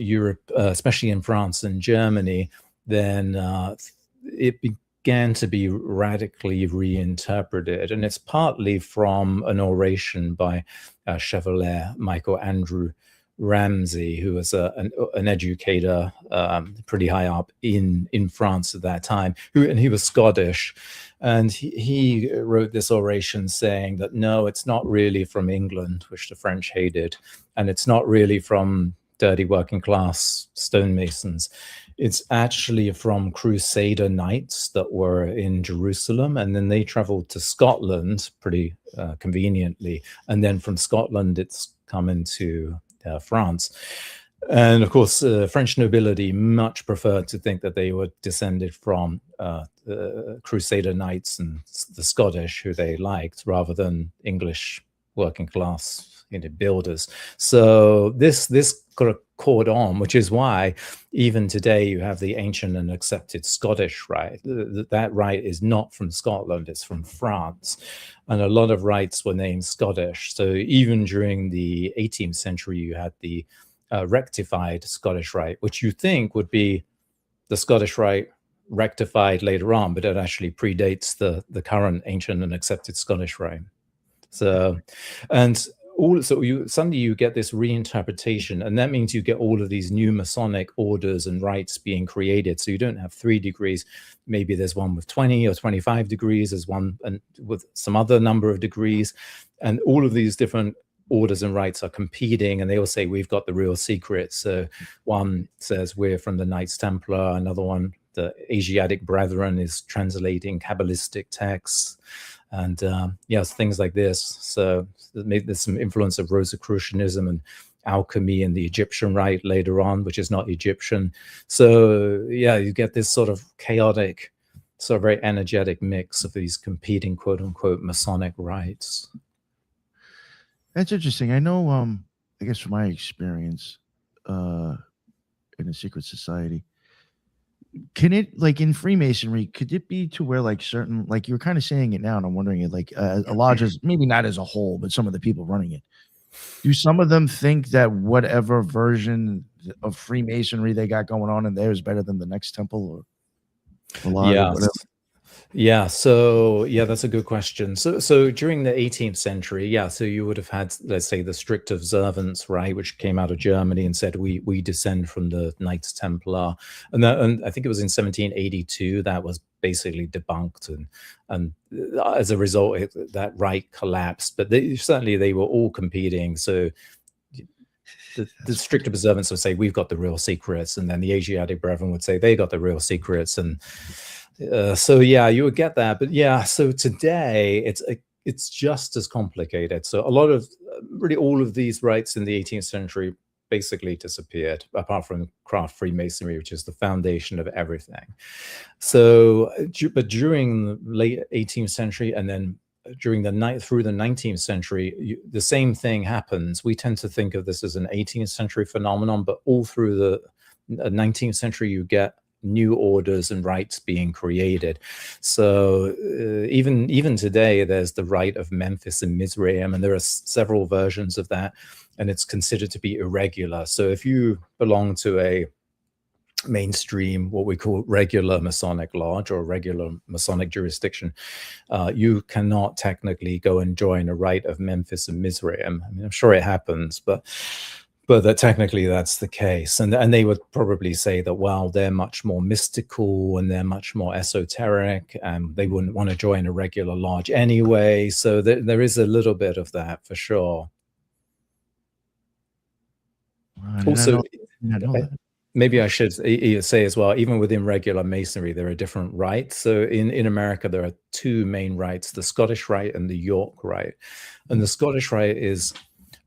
Europe, especially in France and Germany, then it began to be radically reinterpreted. And it's partly from an oration by Chevalier Michael Andrew Ramsey, who was an educator pretty high up in France at that time, and he was Scottish. And he wrote this oration saying that, no, it's not really from England, which the French hated, and it's not really from dirty working class stonemasons. It's actually from Crusader knights that were in Jerusalem, and then they traveled to Scotland pretty conveniently. And then from Scotland, it's come into France. And of course, French nobility much preferred to think that they were descended from the Crusader knights and the Scottish, who they liked, rather than English working class builders. So this kind of caught on, which is why even today you have the ancient and accepted Scottish rite. That rite is not from Scotland, it's from France. And a lot of rites were named Scottish. So even during the 18th century, you had the rectified Scottish rite, which you think would be the Scottish rite rectified later on, but it actually predates the current ancient and accepted Scottish rite. So, and also suddenly you get this reinterpretation, and that means you get all of these new Masonic orders and rites being created. So you don't have 3 degrees. Maybe there's one with 20 or 25 degrees, there's one and with some other number of degrees, and all of these different orders and rites are competing, and they all say we've got the real secret. So one says we're from the Knights Templar, another one, the Asiatic Brethren, is translating Kabbalistic texts, and yes, things like this. So there's some influence of Rosicrucianism and alchemy and the Egyptian rite later on, which is not Egyptian. So yeah, you get this sort of chaotic, sort of very energetic mix of these competing quote unquote Masonic rites. That's interesting. I know, I guess from my experience in a secret society, can it, like in Freemasonry, could it be to where like certain, like you were kind of saying it now, and I'm wondering it, like a lodge is maybe not as a whole, but some of the people running it, do some of them think that whatever version of Freemasonry they got going on in there is better than the next temple or lodge or whatever? Yeah, so yeah, that's a good question. So during the 18th century, yeah, so you would have had, let's say, the strict observance, right, which came out of Germany and said we descend from the Knights Templar, and I think it was in 1782 that was basically debunked, and as a result, that rite collapsed. But certainly they were all competing. So the strict observance would say we've got the real secrets, and then the Asiatic Brethren would say they got the real secrets, and so yeah, you would get that. But yeah, so today it's just as complicated. So a lot of really all of these rites in the 18th century basically disappeared, apart from craft Freemasonry, which is the foundation of everything. So, but during the late 18th century, and then during through the 19th century, the same thing happens. We tend to think of this as an 18th century phenomenon, but all through the 19th century, you get new orders and rites being created. So even today, there's the rite of Memphis and Mizraim, and there are several versions of that, and it's considered to be irregular. So if you belong to a mainstream, what we call regular Masonic lodge or regular Masonic jurisdiction, you cannot technically go and join a rite of Memphis and Mizraim. I mean, I'm sure it happens, but that technically that's the case. And they would probably say that, well, they're much more mystical and they're much more esoteric, and they wouldn't want to join a regular lodge anyway. So there is a little bit of that for sure. Also, maybe I should say as well, even within regular Masonry, there are different rites. So in America, there are 2 main rites, the Scottish Rite and the York Rite. And the Scottish Rite is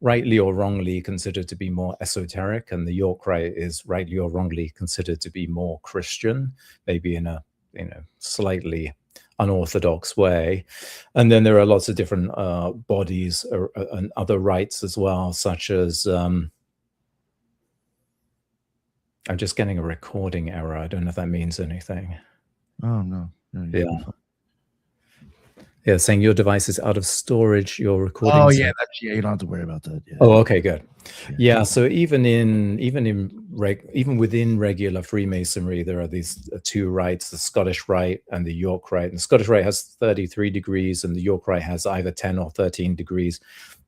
rightly or wrongly considered to be more esoteric, and the York Rite is rightly or wrongly considered to be more Christian, maybe in a slightly unorthodox way. And then there are lots of different bodies and other rites as well, such as I'm just getting a recording error. I don't know if that means anything. Oh no. Yeah. Yeah, saying your device is out of storage, your recording. Oh yeah, you don't have to worry about that. Yeah. Oh, okay, good. Yeah, so even in even within regular Freemasonry, there are these two rites, the Scottish Rite and the York Rite. And the Scottish Rite has 33 degrees, and the York Rite has either 10 or 13 degrees,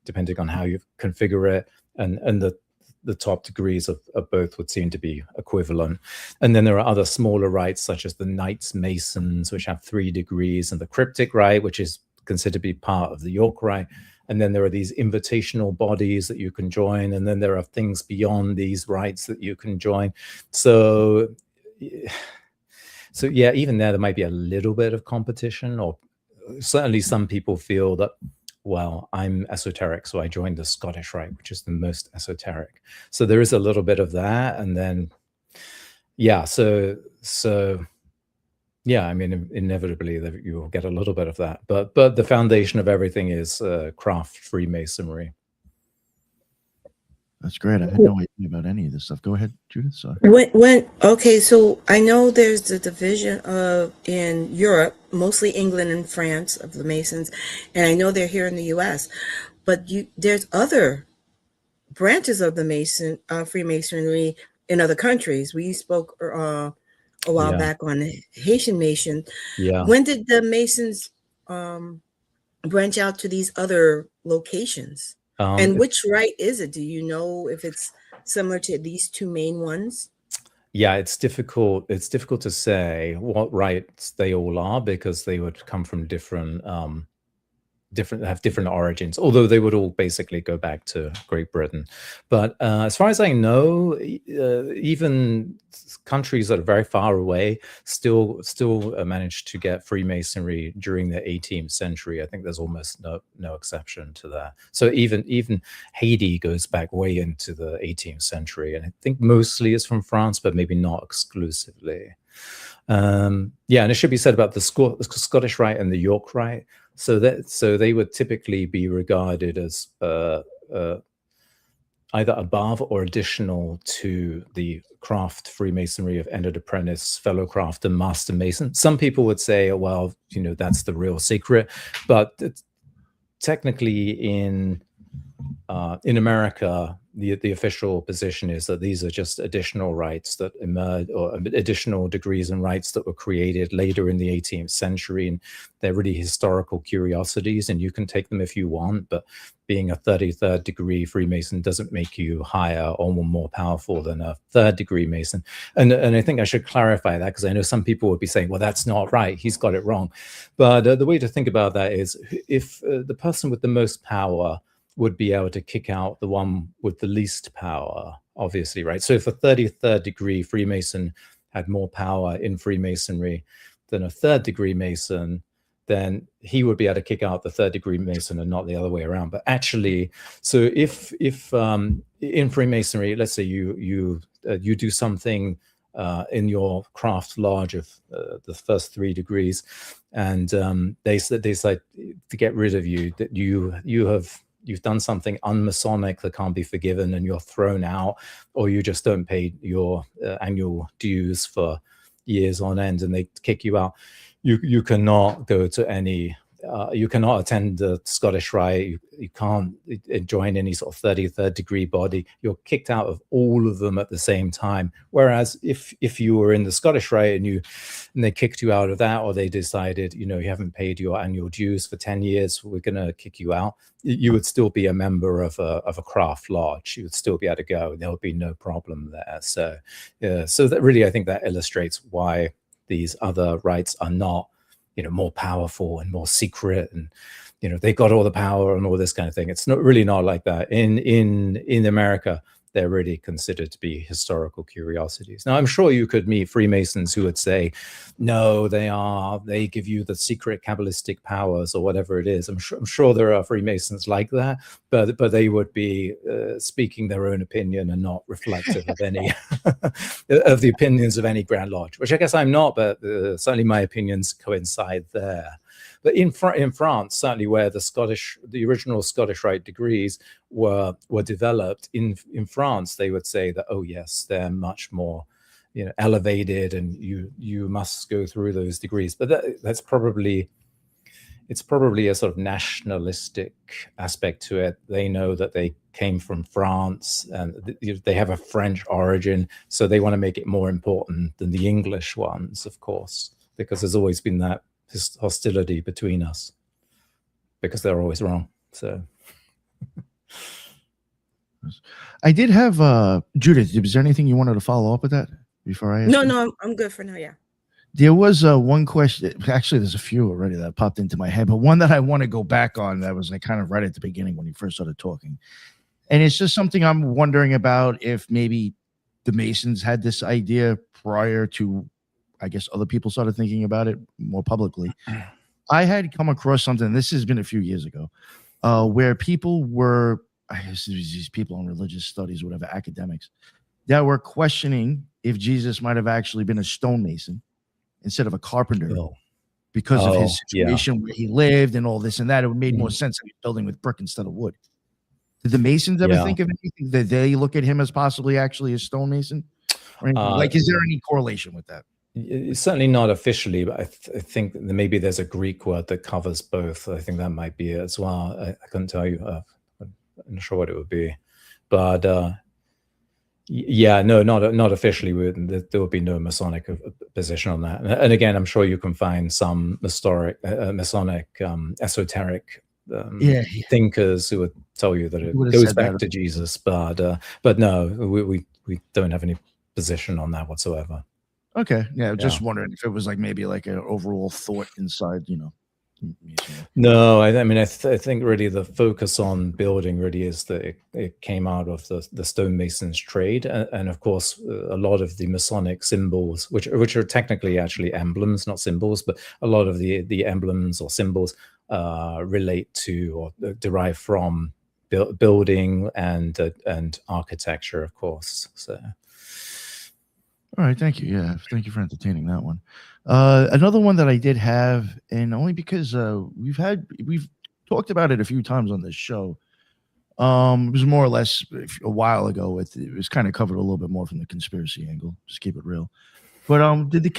depending on how you configure it. And the top degrees of both would seem to be equivalent. And then there are other smaller rites, such as the Knights Masons, which have 3 degrees, and the Cryptic Rite, which is considered to be part of the York Rite. And then there are these invitational bodies that you can join. And then there are things beyond these rites that you can join. So yeah, even there might be a little bit of competition, or certainly some people feel that, well, I'm esoteric, so I joined the Scottish Rite, which is the most esoteric. So there is a little bit of that. And then, yeah, so yeah, I mean, inevitably you will get a little bit of that, but the foundation of everything is craft Freemasonry. That's great. I had no idea about any of this stuff. Go ahead, Judith. Sorry. Okay, so I know there's the division in Europe, mostly England and France, of the Masons, and I know they're here in the U.S. But there's other branches of the Freemasonry in other countries. We spoke a while back on the Haitian Nation. Yeah. When did the Masons branch out to these other locations? And which rite is it? Do you know if it's similar to these two main ones? Yeah, it's difficult. It's difficult to say what rites they all are, because they would come from different origins, although they would all basically go back to Great Britain. But as far as I know, even countries that are very far away still managed to get Freemasonry during the 18th century. I think there's almost no exception to that. So even Haiti goes back way into the 18th century, and I think mostly it's from France, but maybe not exclusively. Yeah, and it should be said about the Scottish Rite and the York Rite. So they would typically be regarded as either above or additional to the craft Freemasonry of entered apprentice, fellow craft, and master mason. Some people would say, well, that's the real secret, but technically in America, the official position is that these are just additional rites that emerge, or additional degrees and rites that were created later in the 18th century, and they're really historical curiosities, and you can take them if you want, but being a 33rd degree Freemason doesn't make you higher or more powerful than a 3rd degree Mason. And I think I should clarify that, because I know some people would be saying, well, that's not right, he's got it wrong. But the way to think about that is, if the person with the most power would be able to kick out the one with the least power, obviously, right? So if a 33rd degree Freemason had more power in Freemasonry than a 3rd degree Mason, then he would be able to kick out the 3rd degree Mason and not the other way around. But actually, so if in Freemasonry, let's say you do something in your craft lodge of the first 3 degrees, and they decide to get rid of you, that you've done something unmasonic that can't be forgiven, and you're thrown out, or you just don't pay your annual dues for years on end, and they kick you out. You cannot go to any, you cannot attend the Scottish Rite. You can't join any sort of 33rd degree body. You're kicked out of all of them at the same time. Whereas if you were in the Scottish Rite and they kicked you out of that, or they decided, you haven't paid your annual dues for 10 years, we're going to kick you out, you would still be a member of a craft lodge. You would still be able to go. There would be no problem there. So that really, I think that illustrates why these other rites are not, more powerful and more secret, and they got all the power and all this kind of thing. It's really not like that. In America, they're really considered to be historical curiosities. Now, I'm sure you could meet Freemasons who would say, no, they give you the secret Kabbalistic powers or whatever it is. I'm sure there are Freemasons like that, but they would be speaking their own opinion and not reflective of any of the opinions of any Grand Lodge, which I guess I'm not, but certainly my opinions coincide there. But in France, certainly where the original Scottish Rite degrees were developed in France, they would say that, oh yes, they're much more, elevated, and you must go through those degrees. But that's probably, it's probably a sort of nationalistic aspect to it. They know that they came from France and they have a French origin, so they want to make it more important than the English ones, of course, because there's always been that hostility between us because they're always wrong. So I did have Judith. Was there anything you wanted to follow up with that before I asked? No, I'm good for now. Yeah. There was one question. Actually, there's a few already that popped into my head, but one that I want to go back on that was like kind of right at the beginning when you first started talking. And it's just something I'm wondering about, if maybe the Masons had this idea prior to, I guess, other people started thinking about it more publicly. I had come across something, this has been a few years ago, where people were, I guess these people in religious studies, whatever, academics, that were questioning if Jesus might have actually been a stonemason instead of a carpenter, because of his situation where he lived and all this and that. It made more sense that he was building with brick instead of wood. Did the Masons ever think of anything? Did they look at him as possibly actually a stonemason? Like, is there any correlation with that? Certainly not officially, but I think that maybe there's a Greek word that covers both. I think that might be it as well. I couldn't tell you. I'm not sure what it would be, but yeah, no, not officially. There would be no Masonic position on that. And again, I'm sure you can find some Masonic esoteric thinkers who would tell you that it goes back to Jesus, but no, we don't have any position on that whatsoever. Okay, yeah, just wondering if it was like maybe like an overall thought inside, No, I mean, I think really the focus on building really is that it came out of the stonemason's trade, and of course a lot of the Masonic symbols, which are technically actually emblems, not symbols, but a lot of the emblems or symbols relate to or derive from building and architecture, of course. So. All right, thank you. Yeah, thank you for entertaining that one. Another one that I did have, and only because we've talked about it a few times on this show. It was more or less a while ago. It was kind of covered a little bit more from the conspiracy angle. Just keep it real. But did the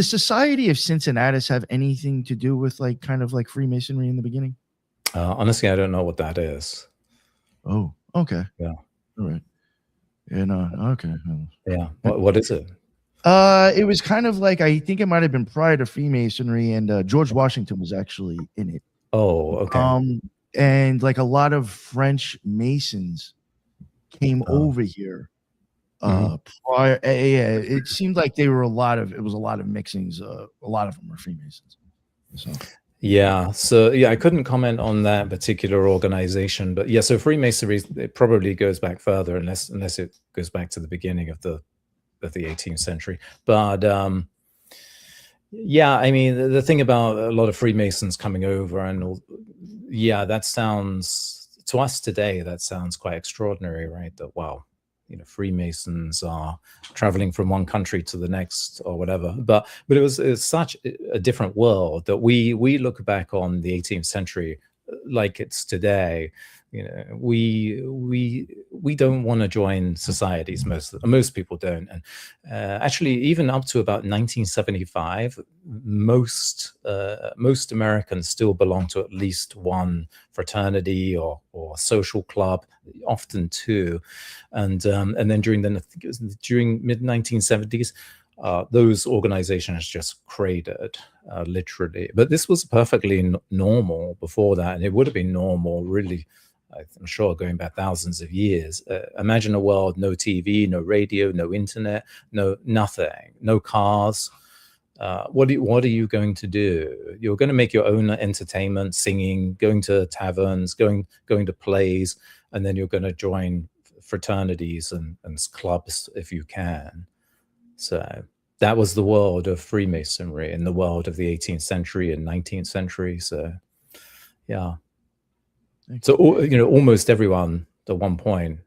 Society of Cincinnatus have anything to do with like kind of like Freemasonry in the beginning? Honestly, I don't know what that is. Oh, okay. Yeah. All right. Yeah, no, okay. Yeah. What is it? It was kind of like, I think it might have been prior to Freemasonry, and George Washington was actually in it. Oh, okay. And like a lot of French Masons came over here prior. It seemed like it was a lot of mixings. A lot of them were Freemasons. So. Yeah, so yeah, I couldn't comment on that particular organization, but yeah, so Freemasonry, it probably goes back further, unless it goes back to the beginning of the 18th century. But yeah, I mean, the thing about a lot of Freemasons coming over and all, yeah, that sounds to us today, that sounds quite extraordinary, right? That wow, Freemasons are traveling from one country to the next or whatever, but it was such a different world that we look back on the 18th century like it's today. We don't want to join societies. Most people don't, and actually, even up to about 1975, most Americans still belong to at least one fraternity or social club, often two, and then during mid 1970s. Those organizations just cratered, literally. But this was perfectly normal before that, and it would have been normal, really, I'm sure, going back thousands of years. Imagine a world, no TV, no radio, no internet, nothing, no cars. What are you going to do? You're going to make your own entertainment, singing, going to taverns, going to plays, and then you're going to join fraternities and clubs if you can. So that was the world of Freemasonry in the world of the 18th century and 19th century. So, yeah. So, almost everyone at one point,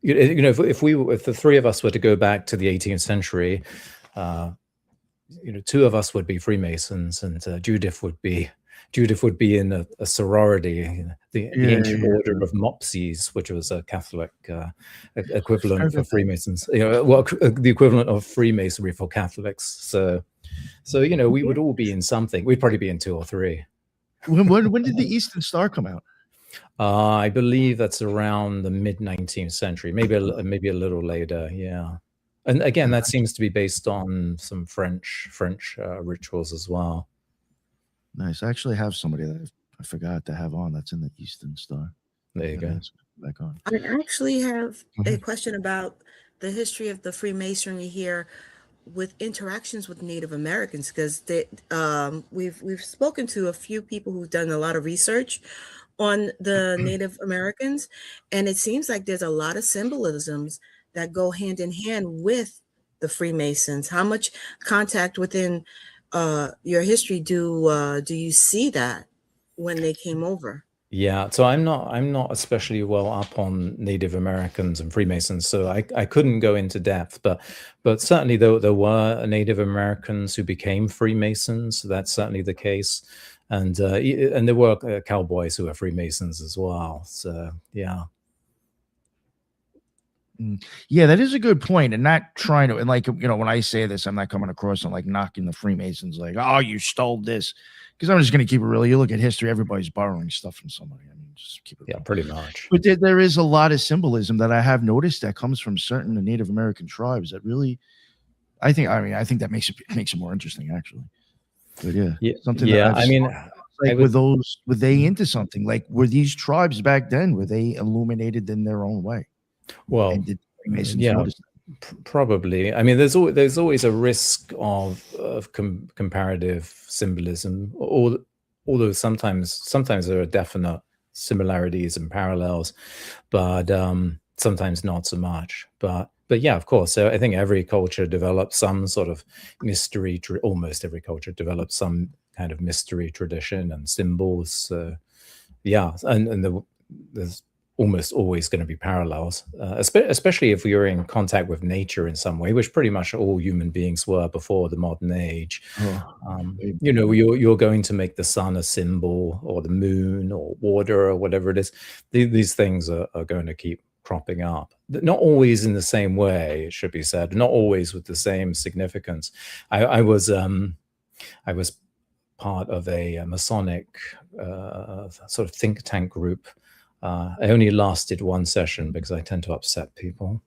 if the three of us were to go back to the 18th century, two of us would be Freemasons, and Judith would be in a sorority, the ancient order of Mopsies, which was a Catholic equivalent for Freemasons. The equivalent of Freemasonry for Catholics. So, So, you know, we would all be in something. We'd probably be in 2 or 3. When did the Eastern Star come out? I believe that's around the mid-19th century, maybe a little later. Yeah. And again, that seems to be based on some French rituals as well. Nice. I actually have somebody that I forgot to have on that's in the Eastern Star. There you go. Back on. I actually have a Mhm. question about the history of the Freemasonry here with interactions with Native Americans, because we've spoken to a few people who've done a lot of research on the Native Americans, and it seems like there's a lot of symbolisms that go hand in hand with the Freemasons. How much contact within your history do you see that when they came over? Yeah, so I'm not especially well up on Native Americans and Freemasons, so I couldn't go into depth, but certainly there were Native Americans who became Freemasons. That's certainly the case, and there were cowboys who were Freemasons as well. So yeah. Yeah, that is a good point. And not trying to, and like, you know, when I say this, I'm not coming across and like knocking the Freemasons like, oh, you stole this. Because I'm just going to keep it real. You look at history, everybody's borrowing stuff from somebody. I mean, just keep it Yeah, real. pretty much. But there is a lot of symbolism that I have noticed that comes from certain Native American tribes that really, I think that makes it more interesting, actually. But yeah, something that I've I mean, like, were they into something? Like, were these tribes back then, were they illuminated in their own way? well, And did Freemasons yeah, notice probably. I mean, there's always a risk of comparative symbolism, although sometimes there are definite similarities and parallels, but sometimes not so much. But yeah, of course. So I think every culture develops some sort of mystery. Almost every culture develops some kind of mystery tradition and symbols. Yeah, and there's almost always going to be parallels, especially if you're in contact with nature in some way, which pretty much all human beings were before the modern age. You know, you're going to make the sun a symbol, or the moon, or water, or whatever it is. These things are going to keep cropping up, not always in the same way, it should be said, not always with the same significance. I was part of a Masonic sort of think tank group. I only lasted one session because I tend to upset people.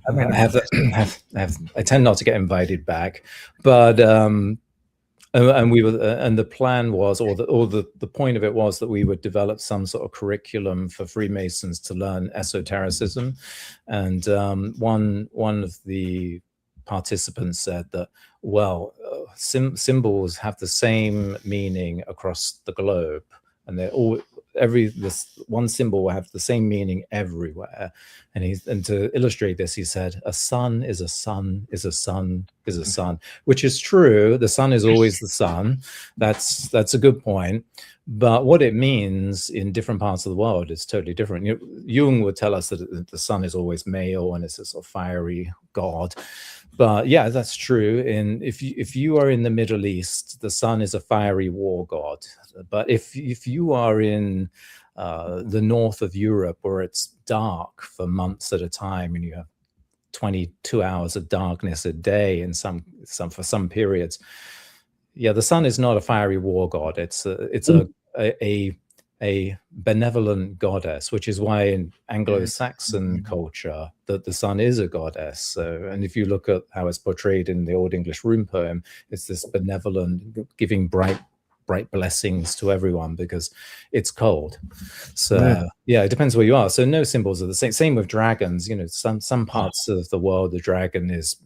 I tend not to get invited back, but and the plan was, or the point of it was, that we would develop some sort of curriculum for Freemasons to learn esotericism, and one of the participants said that, well, symbols have the same meaning across the globe, and they're all this one symbol will have the same meaning everywhere. And to illustrate this, he said, a sun is a sun is a sun is a sun, which is true. The sun is always the sun. That's a good point. But what it means in different parts of the world is totally different. Jung would tell us that the sun is always male and it's a sort of fiery god. But yeah, that's true. And if you are in the Middle East, the sun is a fiery war god. But if you are in the north of Europe, where it's dark for months at a time, and you have 22 hours of darkness a day in for some periods, yeah, the sun is not a fiery war god. It's a benevolent goddess, which is why in Anglo-Saxon culture that the sun is a goddess. So, and if you look at how it's portrayed in the Old English rune poem, it's this benevolent, giving bright blessings to everyone because it's cold. So yeah, it depends where you are. So no symbols are the same. Same with dragons. You know, some parts of the world the dragon is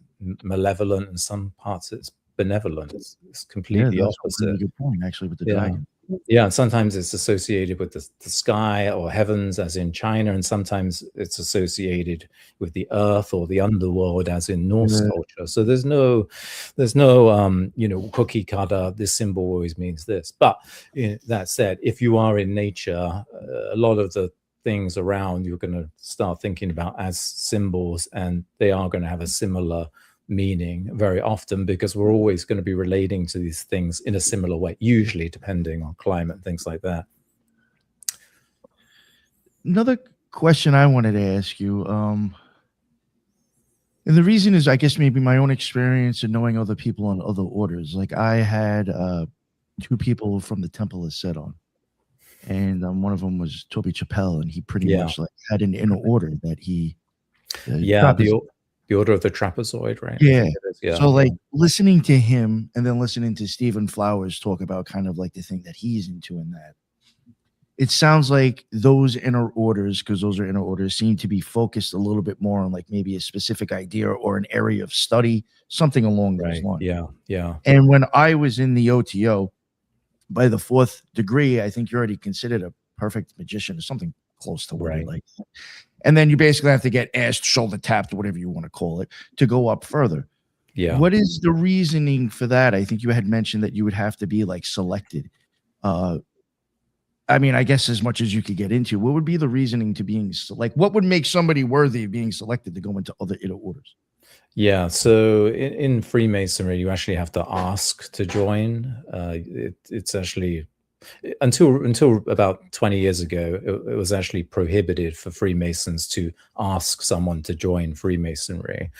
malevolent, and some parts it's benevolent. It's completely opposite. A really good point, actually, with the dragon. Yeah, and sometimes it's associated with the sky or heavens, as in China, and sometimes it's associated with the earth or the underworld, as in Norse culture. So there's no cookie cutter, this symbol always means this. But that said, if you are in nature, a lot of the things around you're going to start thinking about as symbols, and they are going to have a similar meaning very often, because we're always going to be relating to these things in a similar way, usually depending on climate, things like that. Another question I wanted to ask you, And the reason is, I guess, maybe my own experience and knowing other people on other orders. Like I had 2 people from the Temple of Set on, and one of them was Toby Chappelle, and he pretty Yeah. much like had an inner order that he Yeah, the Order of the Trapezoid, right? Yeah. Yeah. So like listening to him and then listening to Stephen Flowers talk about kind of like the thing that he's into in that. It sounds like those inner orders, because those are inner orders, seem to be focused a little bit more on like maybe a specific idea or an area of study, something along those Right. lines. Yeah. Yeah. And when I was in the OTO, by the 4th degree, I think you're already considered a perfect magician or something close to what Right. you like. And then you basically have to get asked, shoulder tapped, or whatever you want to call it, to go up further. Yeah. What is the reasoning for that? I think you had mentioned that you would have to be like selected. I mean, I guess as much as you could get into, what would be the reasoning to being like, what would make somebody worthy of being selected to go into other inner orders? Yeah, so in Freemasonry, you actually have to ask to join. It's actually until about 20 years ago, it was actually prohibited for Freemasons to ask someone to join Freemasonry,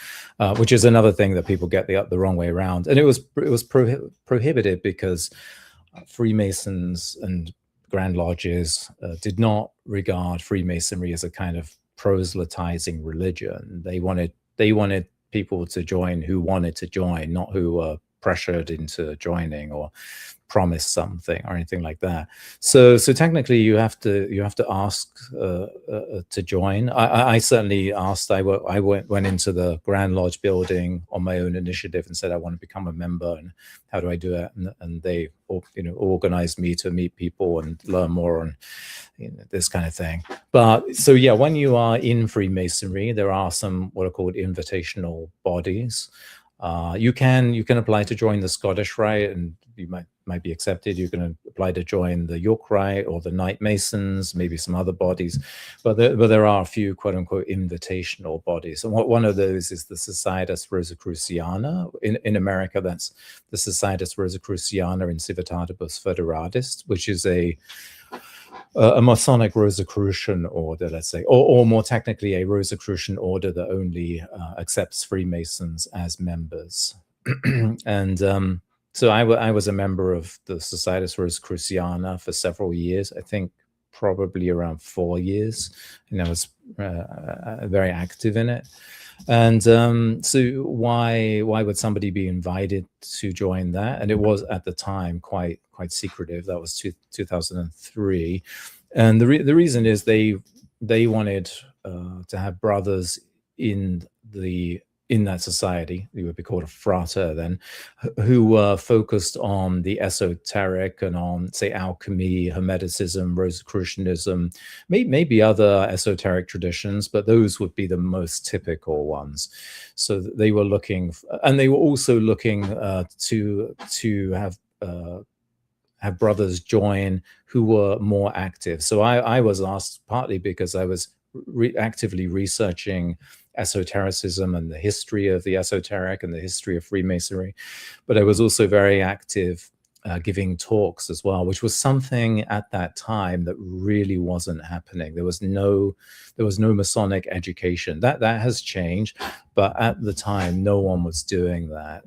which is another thing that people get the wrong way around. And it was prohibited because Freemasons and Grand Lodges did not regard Freemasonry as a kind of proselytizing religion. They wanted people to join who wanted to join, not who were pressured into joining or promised something or anything like that. So technically you have to ask to join. I certainly asked. I went into the Grand Lodge building on my own initiative and said I want to become a member, and how do I do it? And they organized me to meet people and learn more on this kind of thing. But so yeah, when you are in Freemasonry, there are some what are called invitational bodies. You can apply to join the Scottish Rite, and you might be accepted. You can apply to join the York Rite or the Knight Masons, maybe some other bodies, but there are a few quote unquote invitational bodies. And one of those is the Societas Rosicruciana. In America, that's the Societas Rosicruciana in Civitatibus Federadis, which is a Masonic Rosicrucian order, let's say, or more technically, a Rosicrucian order that only accepts Freemasons as members. And so I was a member of the Societas Rosicruciana for several years. I think probably around 4 years, and I was very active in it. And so why would somebody be invited to join that? And it was at the time quite secretive. That was 2003, and the reason is they wanted to have brothers in that society, it would be called a frater then, who were focused on the esoteric and on, say, alchemy, Hermeticism, Rosicrucianism, maybe other esoteric traditions, but those would be the most typical ones. So they were looking, and they were also looking to have brothers join who were more active. So I was asked partly because I was actively researching esotericism and the history of the esoteric and the history of Freemasonry, but I was also very active giving talks as well, which was something at that time that really wasn't happening. There was no Masonic education. That has changed, but at the time, no one was doing that.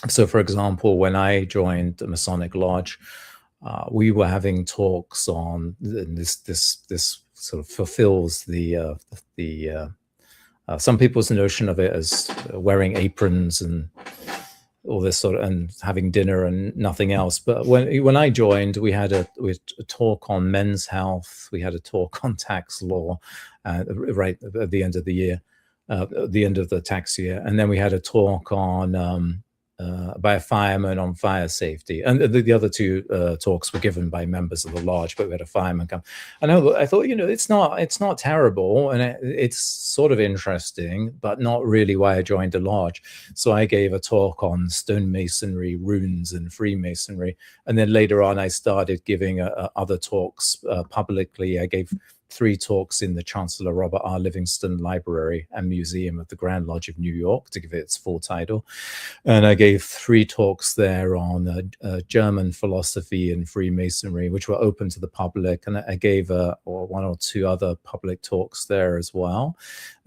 So, for example, when I joined the Masonic Lodge, we were having talks on this sort of fulfills the some people's notion of it as wearing aprons and all this sort of, and having dinner and nothing else. But when I joined, we had a talk on men's health. We had a talk on tax law, right at the end of the year, the end of the tax year, and then we had a talk on by a fireman on fire safety, and the other two talks were given by members of the lodge, but we had a fireman come. And I thought, it's not terrible, and it's sort of interesting, but not really why I joined the lodge. So I gave a talk on stonemasonry, runes, and Freemasonry, and then later on I started giving other talks publicly. I gave 3 talks in the Chancellor Robert R. Livingston Library and Museum of the Grand Lodge of New York, to give it its full title. And I gave 3 talks there on German philosophy and Freemasonry, which were open to the public. And I gave 1 or 2 other public talks there as well.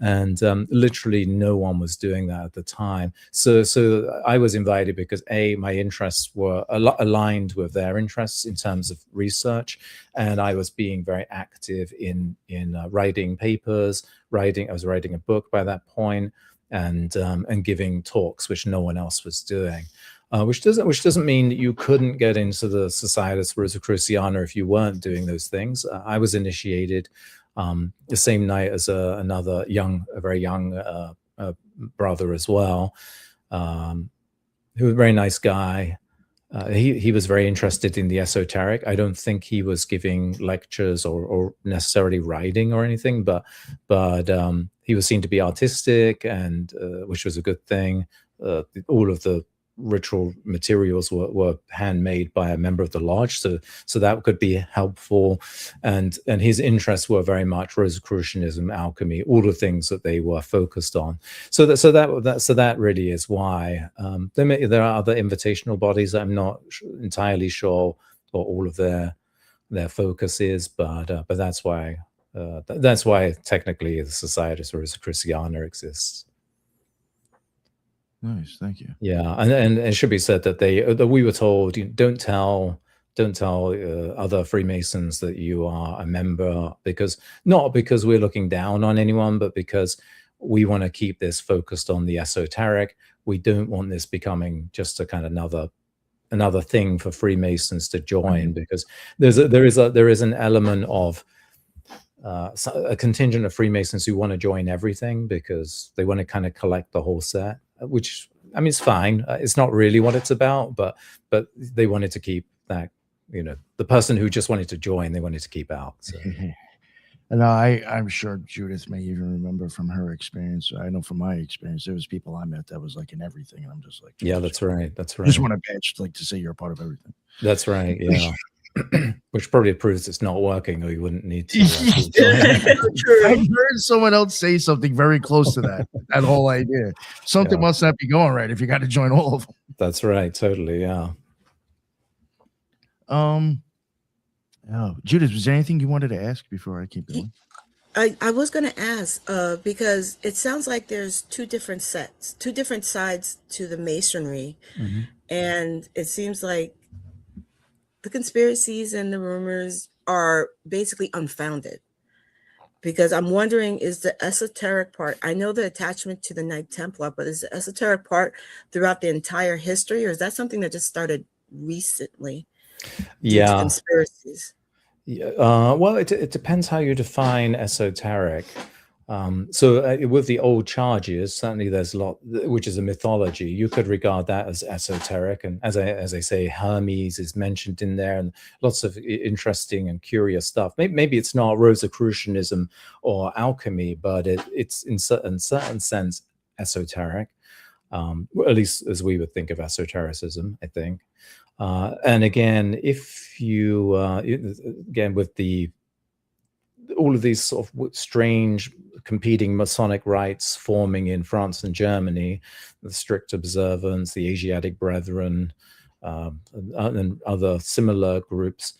And literally no one was doing that at the time. So I was invited because my interests were aligned with their interests in terms of research, and I was being very active in writing papers. I was writing a book by that point, and giving talks, which no one else was doing. Which doesn't mean that you couldn't get into the Societas Rosicruciana if you weren't doing those things. I was initiated the same night as a very young brother as well, who was a very nice guy. He was very interested in the esoteric. I don't think he was giving lectures or necessarily writing or anything, but he was seen to be artistic, and which was a good thing. All of the ritual materials were handmade by a member of the lodge, so that could be helpful. And his interests were very much Rosicrucianism, alchemy, all the things that they were focused on. So that really is why. There are other invitational bodies. I'm not entirely sure what all of their focus is, but that's why technically the Societas Rosicruciana exists. Nice, thank you. Yeah, and it should be said that we were told, don't tell other Freemasons that you are a member, not because we're looking down on anyone, but because we want to keep this focused on the esoteric. We don't want this becoming just a kind of another thing for Freemasons to join, because there is an element of a contingent of Freemasons who want to join everything because they want to kind of collect the whole set. Which, I mean, it's fine. It's not really what it's about, but they wanted to keep that, the person who just wanted to join, they wanted to keep out. So. And I'm sure Judith may even remember from her experience. I know from my experience, there was people I met that was like in everything, and I'm just like, yeah, that's right. That's right. Just want a badge, like to say you're a part of everything. That's right. Yeah. Which probably proves it's not working, or you wouldn't need to. I've heard someone else say something very close to that whole idea. Something must not be going right if you got to join all of them. That's right. Totally. Yeah. Judith, was there anything you wanted to ask before I keep going? I was going to ask, because it sounds like there's 2 different sides to the Masonry. Mm-hmm. And it seems like the conspiracies and the rumors are basically unfounded, because I'm wondering, is the esoteric part, I know the attachment to the Knight Templar, but is the esoteric part throughout the entire history, or is that something that just started recently? Yeah. Conspiracies. Yeah. Well, it depends how you define esoteric. So with the old charges, certainly there's a lot, which is a mythology. You could regard that as esoteric, and as I say, Hermes is mentioned in there, and lots of interesting and curious stuff. Maybe it's not Rosicrucianism or alchemy, but it's in certain sense esoteric, at least as we would think of esotericism, I think. And again, if you again with all of these sort of strange competing Masonic rites forming in France and Germany, the strict observance, the Asiatic Brethren, and other similar groups,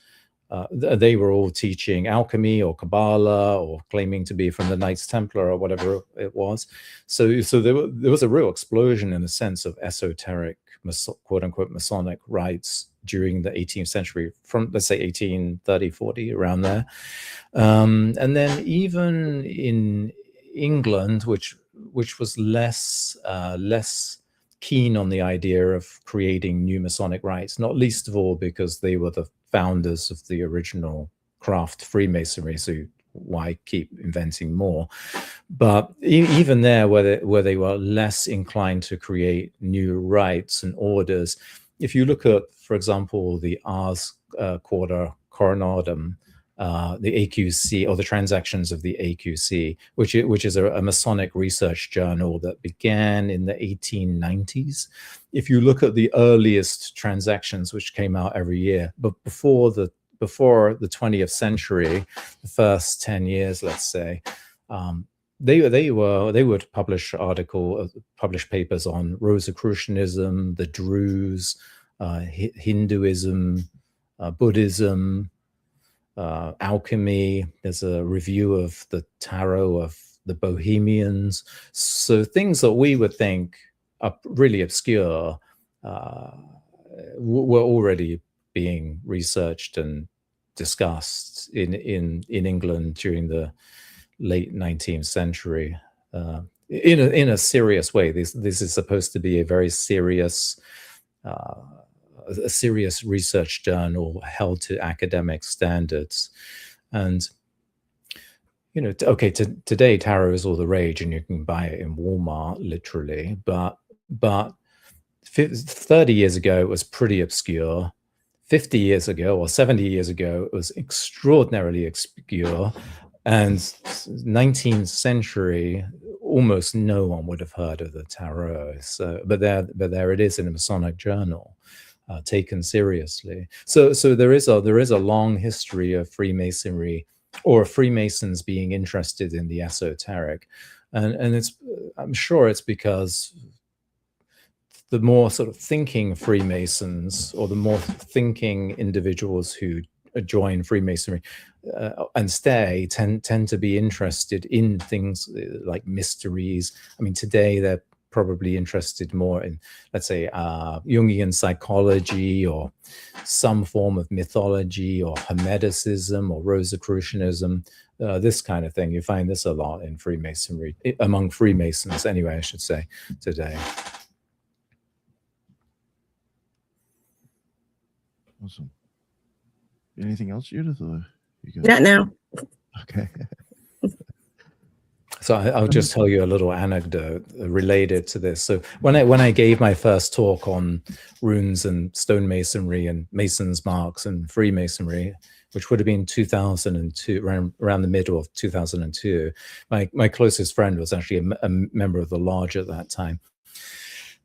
they were all teaching alchemy or Kabbalah or claiming to be from the Knights Templar or whatever it was. So there was a real explosion in a sense of esoteric, quote unquote, Masonic rites during the 18th century, from let's say 1830, 40, around there. And then even in England, which was less keen on the idea of creating new Masonic rites, not least of all because they were the founders of the original craft Freemasonry, so why keep inventing more? But even there, where they were less inclined to create new rites and orders, if you look at, for example, the Ars Quarta Coronadum, the AQC, or the Transactions of the AQC, which is a Masonic research journal that began in the 1890s. If you look at the earliest transactions, which came out every year, but before the before the 20th century, the first 10 years, let's say, they would publish papers on Rosicrucianism, the Druze, Hinduism, Buddhism, alchemy. There's a review of the tarot of the Bohemians. So things that we would think are really obscure were already being researched and discussed in England during the late 19th century in a serious way. This is supposed to be a very serious research journal held to academic standards. And today tarot is all the rage and you can buy it in Walmart literally, but 30 years ago it was pretty obscure. 50 years ago or 70 years ago it was extraordinarily obscure. And 19th century, almost no one would have heard of the tarot. So, but there it is in a Masonic journal, taken seriously. So there is a long history of Freemasonry, or Freemasons being interested in the esoteric, and I'm sure it's because the more sort of thinking Freemasons, or the more thinking individuals who join Freemasonry and stay tend to be interested in things like mysteries. I mean, today they're probably interested more in, let's say, Jungian psychology, or some form of mythology, or Hermeticism, or Rosicrucianism, this kind of thing. You find this a lot in Freemasonry, among Freemasons anyway, I should say, today. Awesome. Anything else, Judith? Not now. Okay. So I'll just tell you a little anecdote related to this. So when I gave my first talk on runes and stonemasonry and Mason's marks and Freemasonry, which would have been 2002, around the middle of 2002, my closest friend was actually a member of the lodge at that time,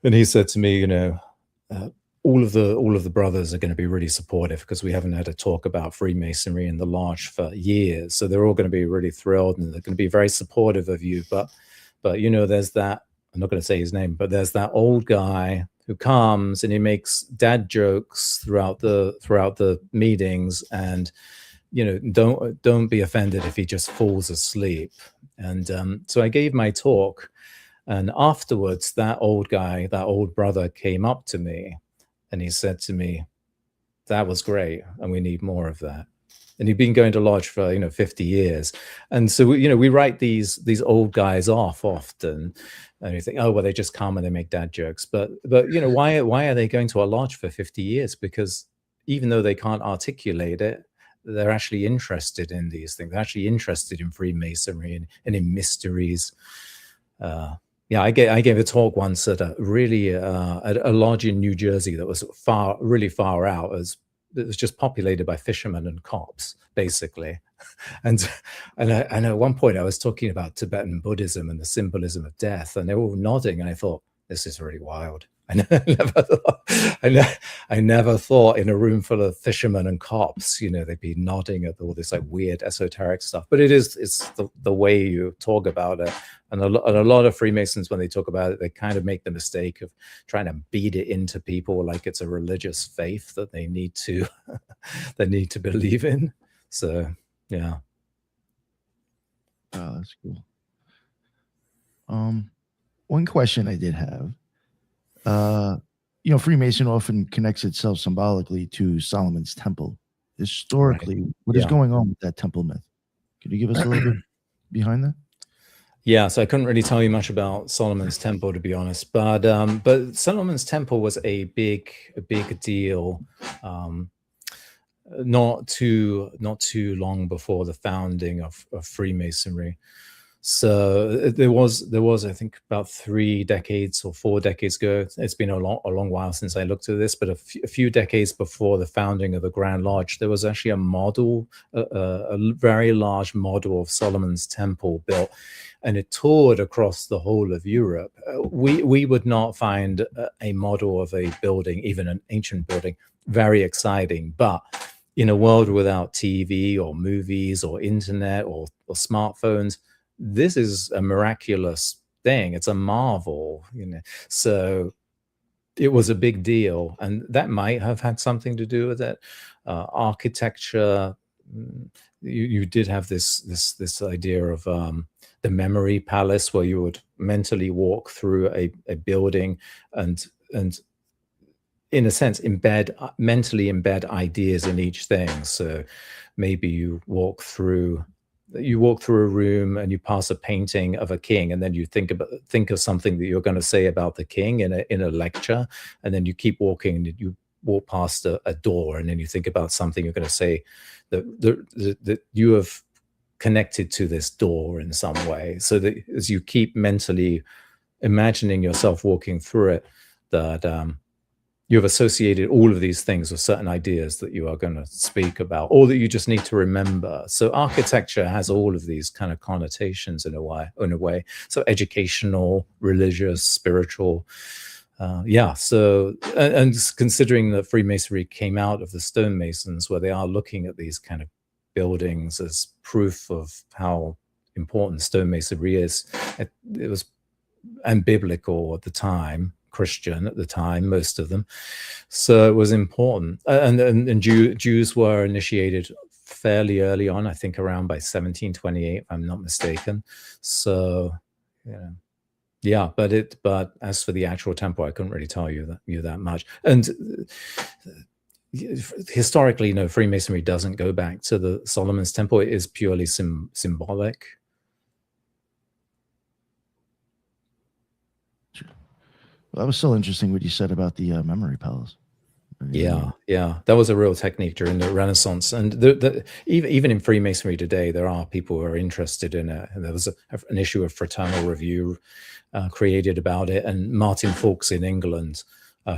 and he said to me, all of the brothers are going to be really supportive, because we haven't had a talk about Freemasonry in the lodge for years. So they're all going to be really thrilled, and they're going to be very supportive of you. But there's that, I'm not going to say his name, but there's that old guy who comes and he makes dad jokes throughout the meetings, and don't be offended if he just falls asleep. And so I gave my talk, and afterwards that old guy, that old brother, came up to me. And he said to me, "That was great, and we need more of that." And he'd been going to lodge for 50 years, and so we write these old guys off often, and you think, oh well, they just come and they make dad jokes. But why are they going to a lodge for 50 years? Because even though they can't articulate it, they're actually interested in these things. They're actually interested in Freemasonry and in mysteries. Yeah, I gave a talk once at a lodge in New Jersey that was really far out. It was just populated by fishermen and cops, basically. And at one point I was talking about Tibetan Buddhism and the symbolism of death, and they were all nodding, and I thought, this is really wild. I never thought in a room full of fishermen and cops, they'd be nodding at all this like weird esoteric stuff. But it's the way you talk about it. And a lot of Freemasons, when they talk about it, they kind of make the mistake of trying to beat it into people like it's a religious faith that they need to believe in. So yeah. Oh, that's cool. One question I did have. Freemason often connects itself symbolically to Solomon's temple. Historically, right. What is going on with that temple myth? Could you give us a little bit behind that? Yeah, so I couldn't really tell you much about Solomon's temple, to be honest, but Solomon's temple was a big deal. Not too long before the founding of Freemasonry. So there was I think about 3 decades or 4 decades ago. It's been a long while since I looked at this, but a few decades before the founding of the Grand Lodge, there was actually a model, a very large model of Solomon's Temple built, and it toured across the whole of Europe. We would not find a model of a building, even an ancient building, very exciting, but in a world without TV or movies or internet or smartphones, this is a miraculous thing. It's a marvel, you know. So it was a big deal, and that might have had something to do with it. Architecture, you did have this idea of the memory palace, where you would mentally walk through a building and in a sense mentally embed ideas in each thing. So maybe you walk through a room and you pass a painting of a king, and then you think of something that you're going to say about the king in a lecture, and then you keep walking and you walk past a door, and then you think about something you're going to say that you have connected to this door in some way. So that as you keep mentally imagining yourself walking through it, that you have associated all of these things with certain ideas that you are going to speak about, or that you just need to remember. So architecture has all of these kind of connotations in a way. So educational, religious, spiritual. So, and considering that Freemasonry came out of the stonemasons, where they are looking at these kind of buildings as proof of how important stonemasonry is, it was, and biblical at the time, Christian at the time, most of them. So it was important. And Jews were initiated fairly early on, I think around by 1728, if I'm not mistaken. So, but as for the actual temple, I couldn't really tell you that much. And historically, no, Freemasonry doesn't go back to the Solomon's Temple. It is purely symbolic. Well, that was so interesting what you said about the memory palace. Yeah, that was a real technique during the Renaissance, and even in Freemasonry today, there are people who are interested in it. And there was an issue of Fraternal Review created about it, and Martin Fawkes in England,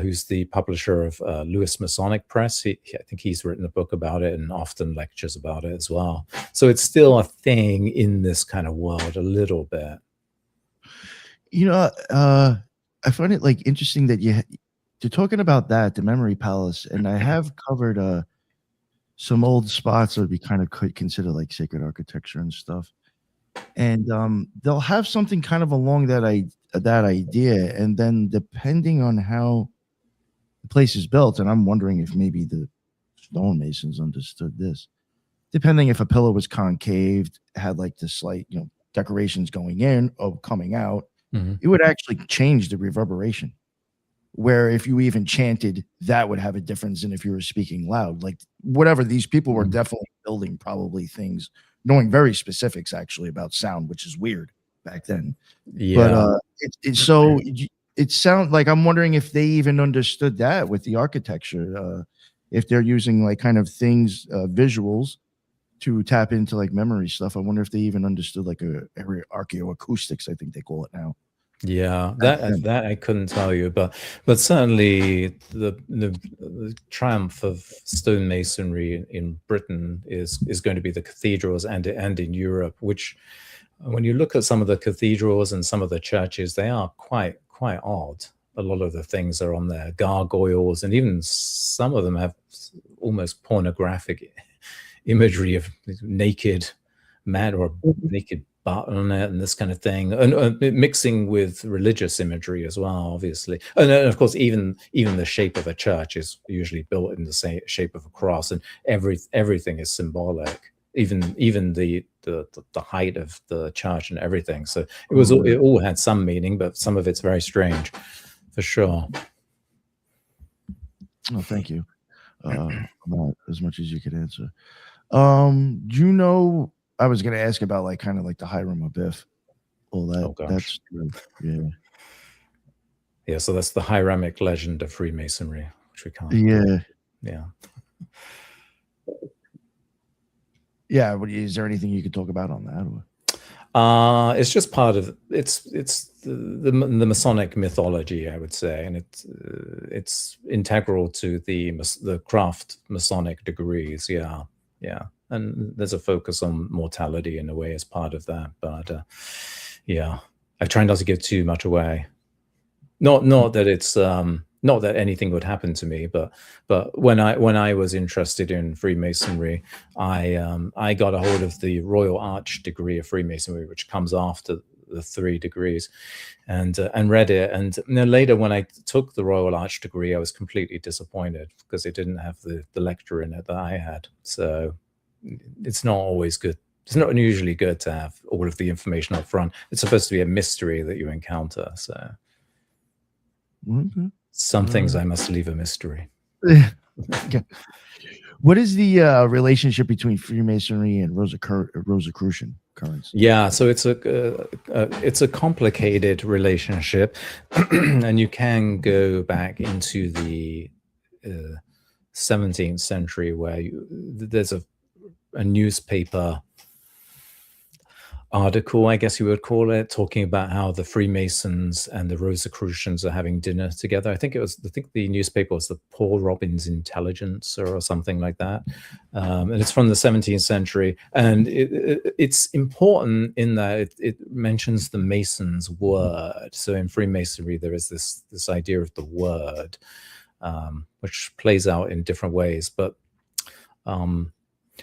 who's the publisher of Lewis Masonic Press, I think he's written a book about it and often lectures about it as well. So it's still a thing in this kind of world a little bit. I find it like interesting that you're talking about that, the memory palace, and I have covered some old spots that would be kind of considered like sacred architecture and stuff, and they'll have something kind of along that idea, and then depending on how the place is built, and I'm wondering if maybe the stonemasons understood this, depending if a pillar was concaved, had like the slight decorations going in or coming out. It would actually change the reverberation, where if you even chanted, that would have a difference than if you were speaking loud. Like whatever, these people were definitely building probably things, knowing very specifics actually about sound, which is weird back then. Yeah. But it sounds like, I'm wondering if they even understood that with the architecture, if they're using like kind of things, visuals to tap into like memory stuff. I wonder if they even understood like archaeoacoustics, I think they call it now. Yeah, that I couldn't tell you, but certainly the triumph of stonemasonry in Britain is going to be the cathedrals and in Europe, which when you look at some of the cathedrals and some of the churches, they are quite odd. A lot of the things are on there, gargoyles, and even some of them have almost pornographic imagery of naked man or naked butt on it and this kind of thing, and mixing with religious imagery as well, obviously. And of course, even the shape of a church is usually built in the same shape of a cross, and everything is symbolic, even the height of the church and everything. So it all had some meaning, but some of it's very strange, for sure. Oh, thank you. About as much as you could answer. Do I was going to ask about like kind of like the Hiram Abiff, all that. Oh, gosh. That's yeah. So that's the Hiramic legend of Freemasonry, which we can't. Yeah. Is there anything you could talk about on that? It's just part of it's the Masonic mythology, I would say, and it's integral to the craft Masonic degrees. Yeah. And there's a focus on mortality in a way as part of that, but I try not to give too much away. Not that it's not that anything would happen to me, but when I was interested in Freemasonry, I got a hold of the Royal Arch degree of Freemasonry, which comes after the 3 degrees, and read it. And then later, when I took the Royal Arch degree, I was completely disappointed because it didn't have the lecture in it that I had. So it's not always good. It's not unusually good to have all of the information up front. It's supposed to be a mystery that you encounter. So some things I must leave a mystery. Okay. What is the relationship between Freemasonry and Rosicrucian currents? Yeah, so it's a complicated relationship, and you can go back into the 17th century where there's a newspaper article, I guess you would call it, talking about how the Freemasons and the Rosicrucians are having dinner together. I think the newspaper was the Paul Robbins Intelligencer or something like that, and it's from the 17th century. And it's important in that it mentions the Mason's word. So in Freemasonry, there is this idea of the word, which plays out in different ways, but.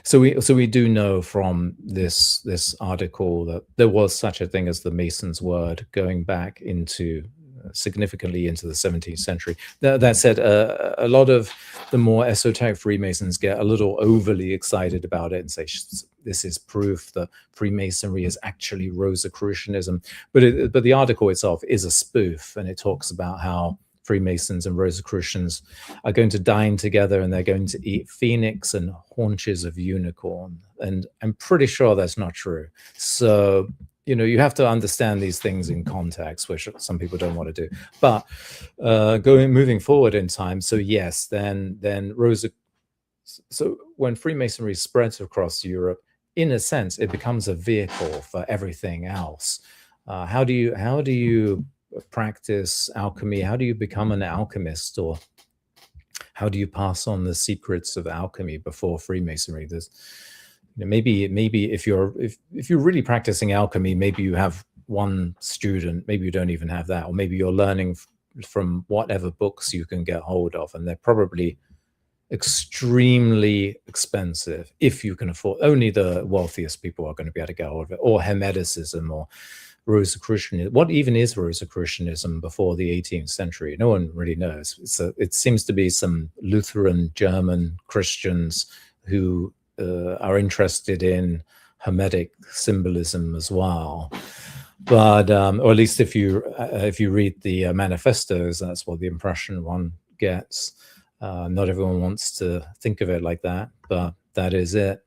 So we do know from this article that there was such a thing as the Mason's word going back into significantly into the 17th century. That said, a lot of the more esoteric Freemasons get a little overly excited about it and say this is proof that Freemasonry is actually Rosicrucianism. But the article itself is a spoof, and it talks about how Freemasons and Rosicrucians are going to dine together and they're going to eat phoenix and haunches of unicorn. And I'm pretty sure that's not true. So, you have to understand these things in context, which some people don't want to do. But moving forward in time, so yes, then so when Freemasonry spreads across Europe, in a sense, it becomes a vehicle for everything else. How do you practice alchemy? How do you become an alchemist, or how do you pass on the secrets of alchemy before Freemasonry? There's maybe if you're really practicing alchemy, maybe you have one student, maybe you don't even have that, or maybe you're learning from whatever books you can get hold of, and they're probably extremely expensive if you can afford. Only the wealthiest people are going to be able to get hold of it, or Hermeticism, or Rosicrucianism. What even is Rosicrucianism before the 18th century? No one really knows. It seems to be some Lutheran German Christians who are interested in Hermetic symbolism as well. But or at least if you read the manifestos, that's what the impression one gets. Not everyone wants to think of it like that, but that is it.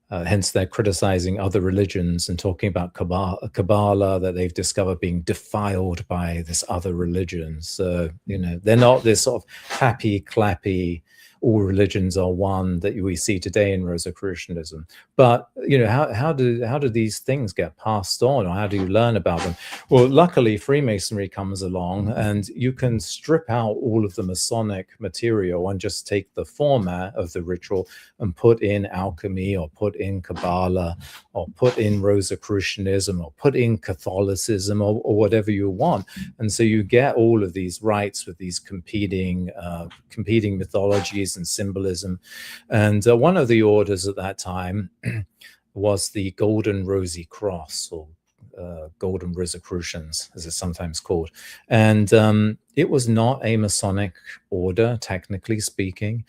Hence, they're criticizing other religions and talking about Kabbalah that they've discovered being defiled by this other religion. So, they're not this sort of happy, clappy, all religions are one that we see today in Rosicrucianism. But, how do these things get passed on, or how do you learn about them? Well, luckily, Freemasonry comes along and you can strip out all of the Masonic material and just take the format of the ritual and put in alchemy, or put in Kabbalah, or put in Rosicrucianism, or put in Catholicism, or whatever you want. And so you get all of these rites with these competing mythologies and symbolism. And one of the orders at that time was the Golden Rosy Cross, or Golden Rosicrucians, as it's sometimes called. And it was not a Masonic order, technically speaking,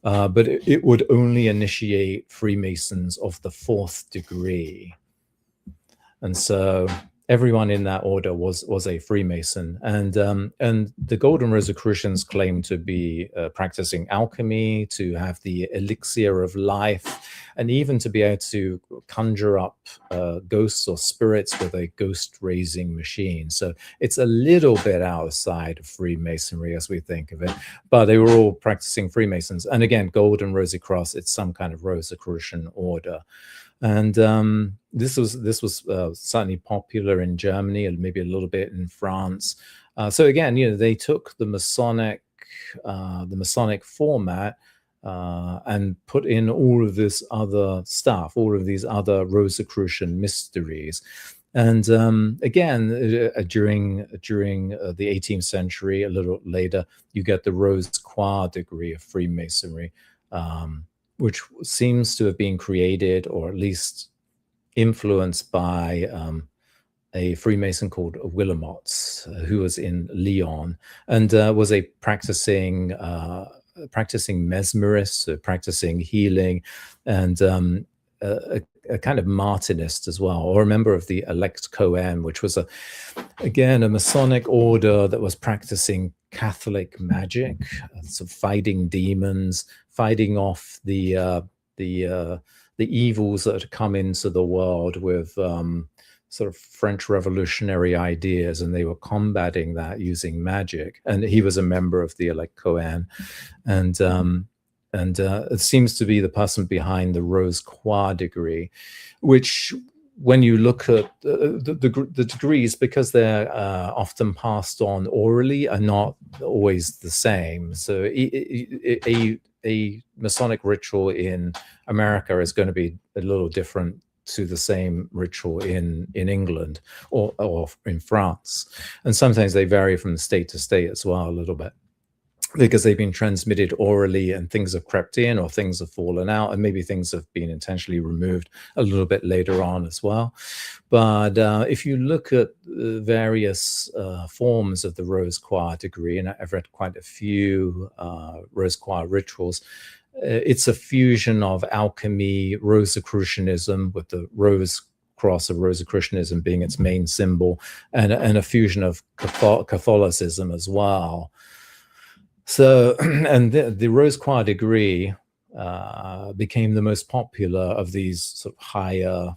but it would only initiate Freemasons of the 4th degree. And so everyone in that order was a Freemason, and the Golden Rosicrucians claimed to be practicing alchemy, to have the elixir of life, and even to be able to conjure up ghosts or spirits with a ghost raising machine. So it's a little bit outside of Freemasonry as we think of it, but they were all practicing Freemasons. And again, Golden Rosy Cross, it's some kind of Rosicrucian order. And this was certainly popular in Germany, and maybe a little bit in France. So again, they took the Masonic format and put in all of this other stuff, all of these other Rosicrucian mysteries. And again, during the 18th century, a little later, you get the Rose Croix degree of Freemasonry, which seems to have been created or at least influenced by a Freemason called Willemotz, who was in Lyon and was a practicing mesmerist, so practicing healing, and a kind of Martinist as well, or a member of the Elect Cohen, which was again a Masonic order that was practicing Catholic magic, so fighting demons, fighting off the evils that had come into the world with sort of French revolutionary ideas, and they were combating that using magic. And he was a member of the Elect Cohen, and it seems to be the person behind the Rose Croix degree, which, when you look at the degrees, because they're often passed on orally, are not always the same. So a Masonic ritual in America is going to be a little different to the same ritual in England or in France. And sometimes they vary from state to state as well a little bit, because they've been transmitted orally and things have crept in or things have fallen out, and maybe things have been intentionally removed a little bit later on as well. But if you look at various forms of the Rose Croix degree, and I've read quite a few Rose Croix rituals, it's a fusion of alchemy, Rosicrucianism, with the rose cross of Rosicrucianism being its main symbol, and a fusion of Catholicism as well. So, and the Rose Croix degree became the most popular of these sort of higher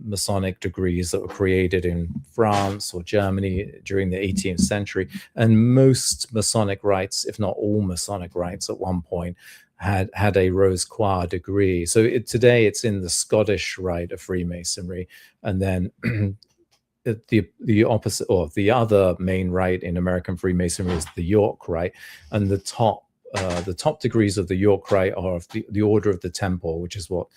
Masonic degrees that were created in France or Germany during the 18th century. And most Masonic rites, if not all Masonic rites at one point, had a Rose Croix degree. So today it's in the Scottish rite of Freemasonry, and then the opposite, or the other main rite in American Freemasonry, is the York rite, and the top degrees of the York rite are of the Order of the Temple, which is what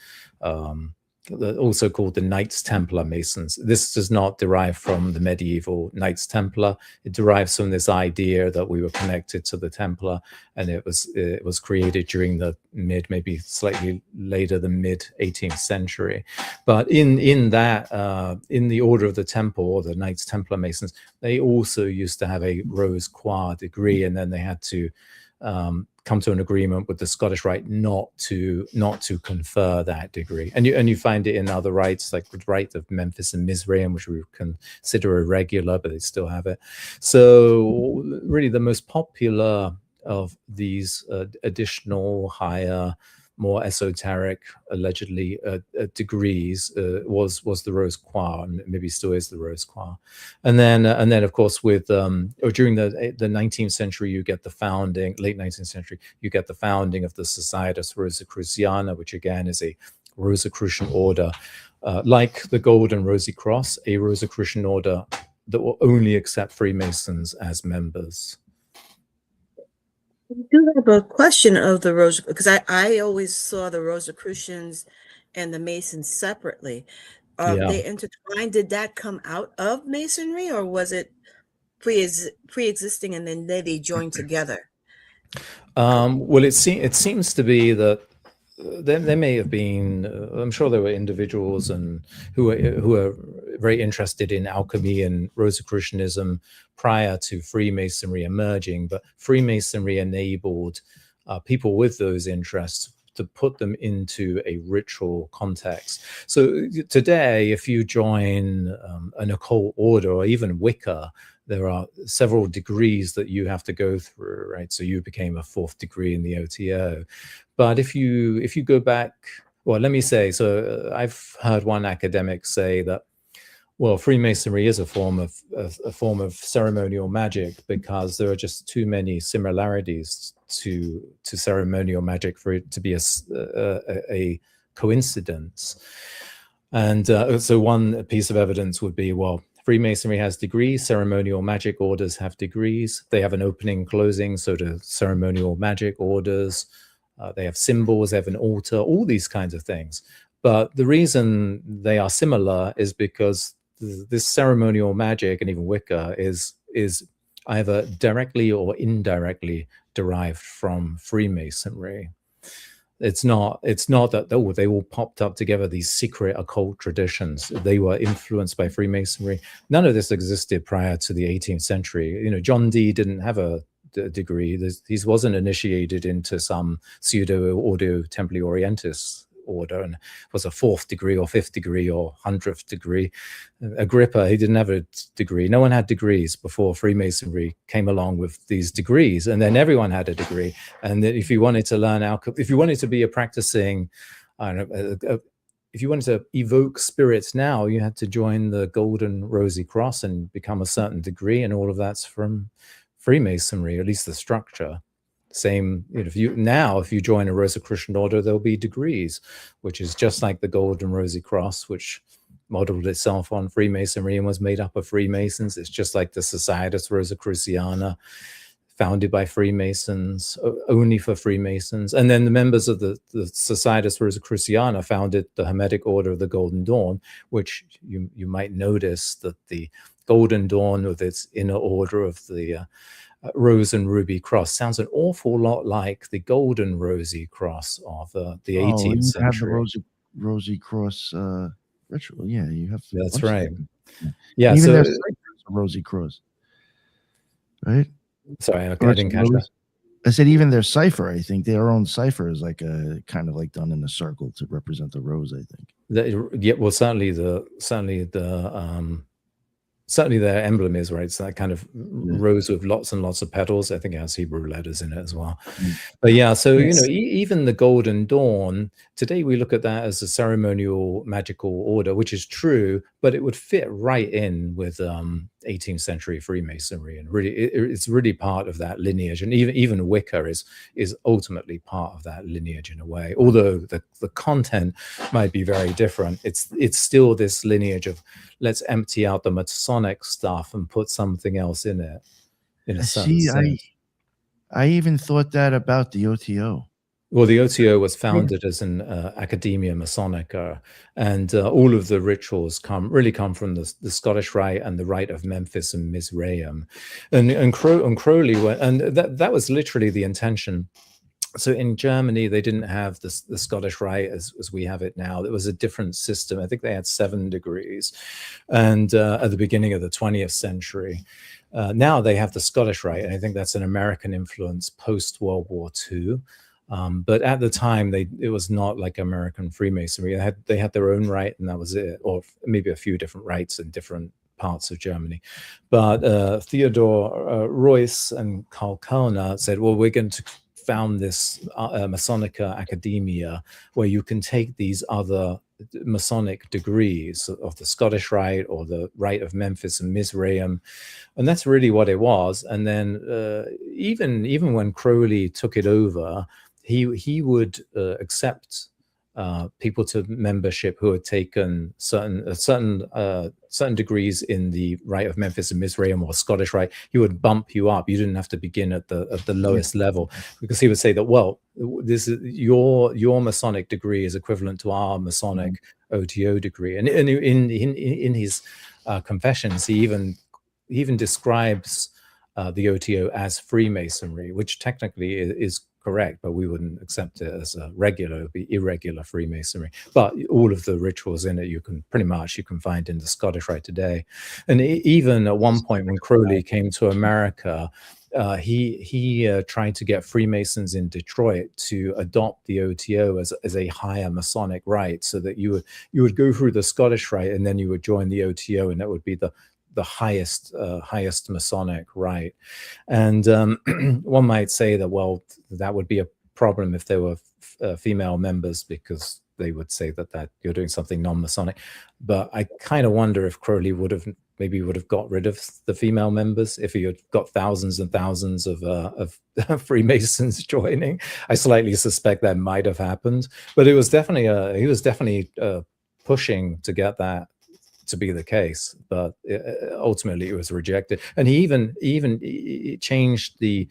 also called the Knights Templar Masons. This does not derive from the medieval Knights Templar. It derives from this idea that we were connected to the Templar, and it was created during the maybe slightly later than mid 18th century. But in the Order of the Temple, or the Knights Templar Masons, they also used to have a Rose Croix degree, and then they had to come to an agreement with the Scottish Rite not to confer that degree. And you find it in other rites, like the Rite of Memphis and Mizraim, which we consider irregular, but they still have it. So really the most popular of these additional higher, more esoteric, allegedly degrees was the Rose Croix, and maybe still is the Rose Croix. And then of course with during the 19th century, you get the founding, late 19th century, you get the founding of the Societas Rosicruciana, which again is a Rosicrucian order, like the Golden Rosy Cross, a Rosicrucian order that will only accept Freemasons as members. I do have a question of the Rose, because I always saw the Rosicrucians and the Masons separately. Yeah. They intertwined. Did that come out of Masonry, or was it pre-existing and then they joined together? Well, it seems to be that there may have been, I'm sure there were individuals and who were very interested in alchemy and Rosicrucianism prior to Freemasonry emerging, but Freemasonry enabled people with those interests to put them into a ritual context. So today, if you join an occult order or even Wicca, there are several degrees that you have to go through, right? So you became a fourth degree in the OTO. But if you go back, well, let me say, so I've heard one academic say that, well, Freemasonry is a form of ceremonial magic because there are just too many similarities to ceremonial magic for it to be a coincidence. And so one piece of evidence would be, well, Freemasonry has degrees, ceremonial magic orders have degrees. They have an opening, closing, so do ceremonial magic orders. They have symbols, they have an altar, all these kinds of things. But the reason they are similar is because this ceremonial magic and even Wicca is either directly or indirectly derived from Freemasonry. It's not that they all popped up together, these secret occult traditions. They were influenced by Freemasonry. None of this existed prior to the 18th century. You know, John Dee didn't have a degree. He wasn't initiated into some pseudo Ordo Templi Orientis order and was a 4th degree or 5th degree or 100th degree. Agrippa, he didn't have a degree. No one had degrees before Freemasonry came along with these degrees, and then everyone had a degree. And if you wanted to learn alchemy, if you wanted to be a practicing, I don't know, if you wanted to evoke spirits now, you had to join the Golden Rosy Cross and become a certain degree, and all of that's from Freemasonry, at least the structure. Same, you know, if you join a Rosicrucian order, there'll be degrees, which is just like the Golden Rosy Cross, which modeled itself on Freemasonry and was made up of Freemasons. It's just like the Societas Rosicruciana, founded by Freemasons, only for Freemasons. And then the members of the Societas Rosicruciana founded the Hermetic Order of the Golden Dawn, which you might notice that the Golden Dawn, with its inner order of the Rose and Ruby Cross, sounds an awful lot like the Golden Rosy Cross of the 18th century. Have the Rosy Cross ritual. Yeah, you have. That's right. Yeah, even their cipher is a Rosy Cross, right? Sorry, I didn't catch that. I said even their cipher. I think their own cipher is like a kind of like done in a circle to represent the rose. I think. Yeah, well, certainly their emblem is, right? It's that kind of rose with lots and lots of petals. I think it has Hebrew letters in it as well. But yeah, so, you know, even the Golden Dawn, today we look at that as a ceremonial magical order, which is true, but it would fit right in with 18th century Freemasonry. And really, it's really part of that lineage. And even Wicca is ultimately part of that lineage in a way. Although the content might be very different, it's still this lineage of let's empty out the Masonic stuff and put something else in it. In a certain sense. I even thought that about the OTO. Well, the OTO was founded as an Academia Masonica, and all of the rituals come from the Scottish Rite and the Rite of Memphis and Mizraim, and Crowley went, and that was literally the intention. So in Germany, they didn't have the Scottish Rite as we have it now. It was a different system. I think they had 7 degrees, and at the beginning of the 20th century. Now they have the Scottish Rite, and I think that's an American influence post World War II. But at the time, it was not like American Freemasonry. They had their own rite, and that was it, or maybe a few different rites in different parts of Germany. But Theodor Reuss and Karl Kellner said, well, we're going to found this Masonica Academia, where you can take these other Masonic degrees of the Scottish Rite or the Rite of Memphis and Mizraim, and that's really what it was. And then even when Crowley took it over, he would accept people to membership who had taken certain degrees in the Rite of Memphis and Mizraim or Scottish Rite. He would bump you up. You didn't have to begin at the lowest level, because he would say that, well, this is your Masonic degree is equivalent to our Masonic OTO degree. And in his confessions, he even describes the OTO as Freemasonry, which technically is correct, but we wouldn't accept it as a regular. It would be irregular Freemasonry. But all of the rituals in it you can find in the Scottish Rite today. And even at one point when Crowley came to America, he tried to get Freemasons in Detroit to adopt the OTO as a higher Masonic rite, so that you would go through the Scottish Rite and then you would join the OTO, and that would be the highest Masonic rite. And one might say that, well, that would be a problem if there were female members, because they would say that you're doing something non-Masonic. But I kind of wonder if Crowley would have got rid of the female members if he had got thousands and thousands of Freemasons joining. I slightly suspect that might have happened, but he was definitely pushing to get that to be the case, but ultimately it was rejected. And he even changed the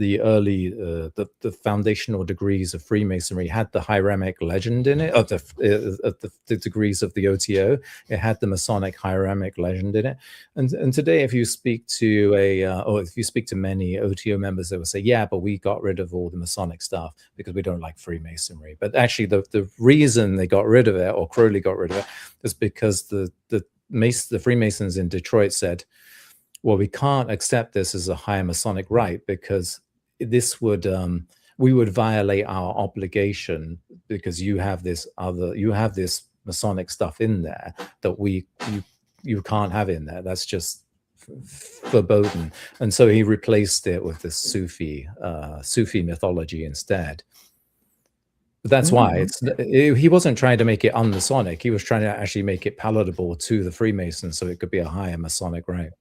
the early the foundational degrees of Freemasonry had the hieramic legend in it, of the degrees of the OTO. It had the Masonic hieramic legend in it. And today, if you speak to or if you speak to many OTO members, they will say, yeah, but we got rid of all the Masonic stuff because we don't like Freemasonry. But actually, the reason they got rid of it, or Crowley got rid of it, is because the Freemasons in Detroit said, well, we can't accept this as a higher Masonic rite because this would we would violate our obligation, because you have this Masonic stuff in there that you can't have in there. That's just verboten. And so he replaced it with this Sufi mythology instead. But that's why he wasn't trying to make it un-Masonic. He was trying to actually make it palatable to the Freemasons, so it could be a higher Masonic rite.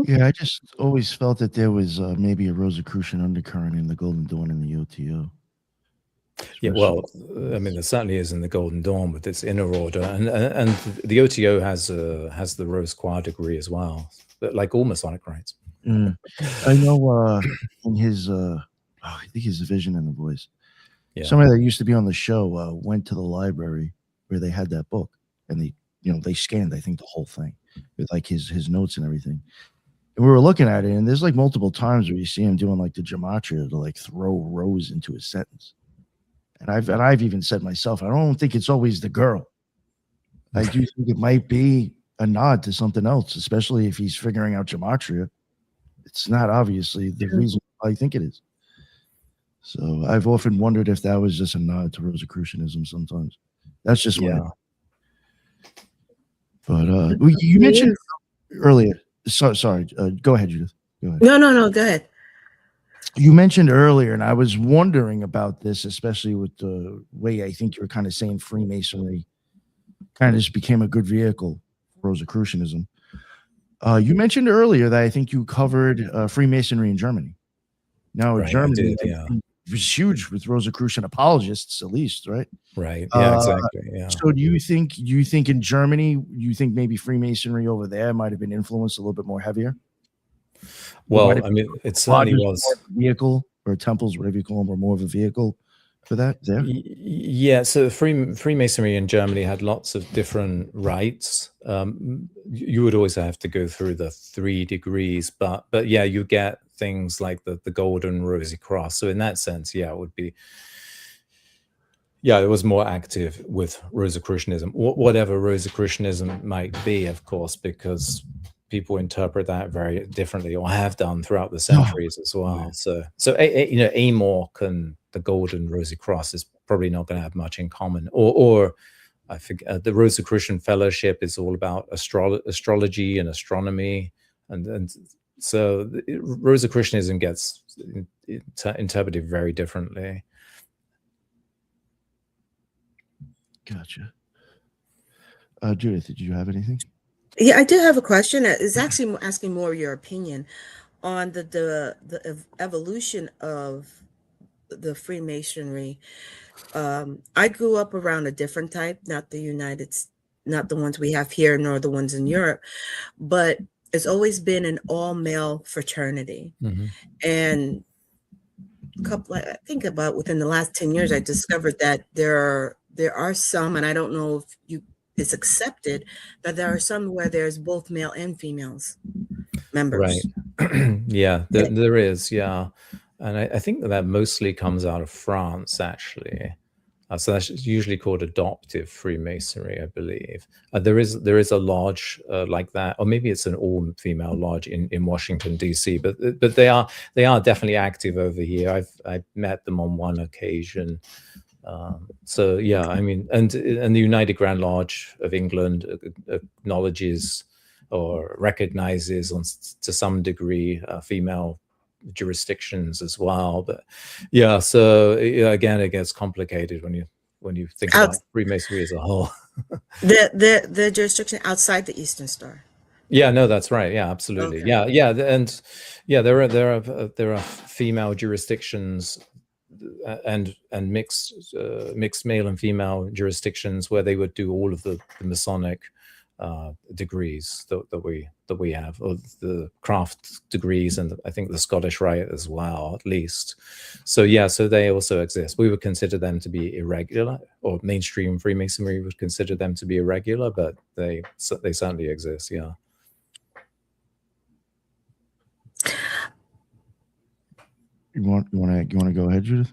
Yeah, I just always felt that there was maybe a Rosicrucian undercurrent in the Golden Dawn and the OTO. Yeah, well, I mean, there certainly is in the Golden Dawn with its inner order, and the OTO has the Rose Croix degree as well, but like all Masonic rites. I know in his I think his Vision in the Voice. Yeah. Somebody that used to be on the show went to the library where they had that book, and they scanned, I think, the whole thing with like his notes and everything. And we were looking at it, and there's like multiple times where you see him doing like the gematria to like throw Rose into a sentence. And I've even said myself, I don't think it's always the girl. I do think it might be a nod to something else, especially if he's figuring out gematria. It's not obviously the reason I think it is. So I've often wondered if that was just a nod to Rosicrucianism sometimes. That's just my opinion. But you mentioned earlier. Sorry. Go ahead, Judith. Go ahead. No. Go ahead. You mentioned earlier, and I was wondering about this, especially with the way I think you were kind of saying Freemasonry kind of just became a good vehicle for Rosicrucianism. You mentioned earlier that I think you covered Freemasonry in Germany. Now, right, Germany was huge with Rosicrucian apologists, at least, right? Right. Yeah, exactly. Yeah. So do you think in Germany, you think maybe Freemasonry over there might have been influenced a little bit more heavier? Well, I mean, it certainly was. Vehicle or temples, whatever you call them, were more of a vehicle for that there? Yeah, so Freemasonry in Germany had lots of different rites. You would always have to go through the 3 degrees, but yeah, you get things like the Golden Rosy Cross. So in that sense, yeah, it would be. Yeah, it was more active with Rosicrucianism, whatever Rosicrucianism might be, of course, because people interpret that very differently, or have done throughout the centuries as well. So Amorc and the Golden Rosy Cross is probably not going to have much in common. Or I forget, the Rosicrucian Fellowship is all about astrology and astronomy, and so Rosicrucianism gets interpreted very differently. Gotcha. Judith, did you have anything? Yeah, I do have a question. It's actually asking more of your opinion on the evolution of the Freemasonry. I grew up around a different type, not the ones we have here, nor the ones in Europe, but it's always been an all-male fraternity. Mm-hmm. And I think about within the last 10 years, I discovered that there are some, and I don't know if it's accepted, but there are some where there's both male and females members. Right. Yeah, there is. Yeah. And I think that mostly comes out of France, actually. So that's usually called adoptive Freemasonry, I believe. There is a lodge like that, or maybe it's an all-female lodge in Washington D.C. But they are definitely active over here. I've met them on one occasion. So yeah, I mean, and the United Grand Lodge of England acknowledges or recognizes to some degree female jurisdictions as well. But yeah, so again, it gets complicated when you think about Freemasonry as a whole. the jurisdiction outside the Eastern Star. Yeah, no, that's right. Yeah, absolutely. Okay. Yeah, and yeah, there are female jurisdictions and mixed male and female jurisdictions where they would do all of the Masonic degrees that we have, or the craft degrees, and I think the Scottish Rite as well, at least. So yeah, so they also exist. We would consider them to be irregular, or mainstream Freemasonry would consider them to be irregular, but they certainly exist. Yeah. You want to go ahead, Judith?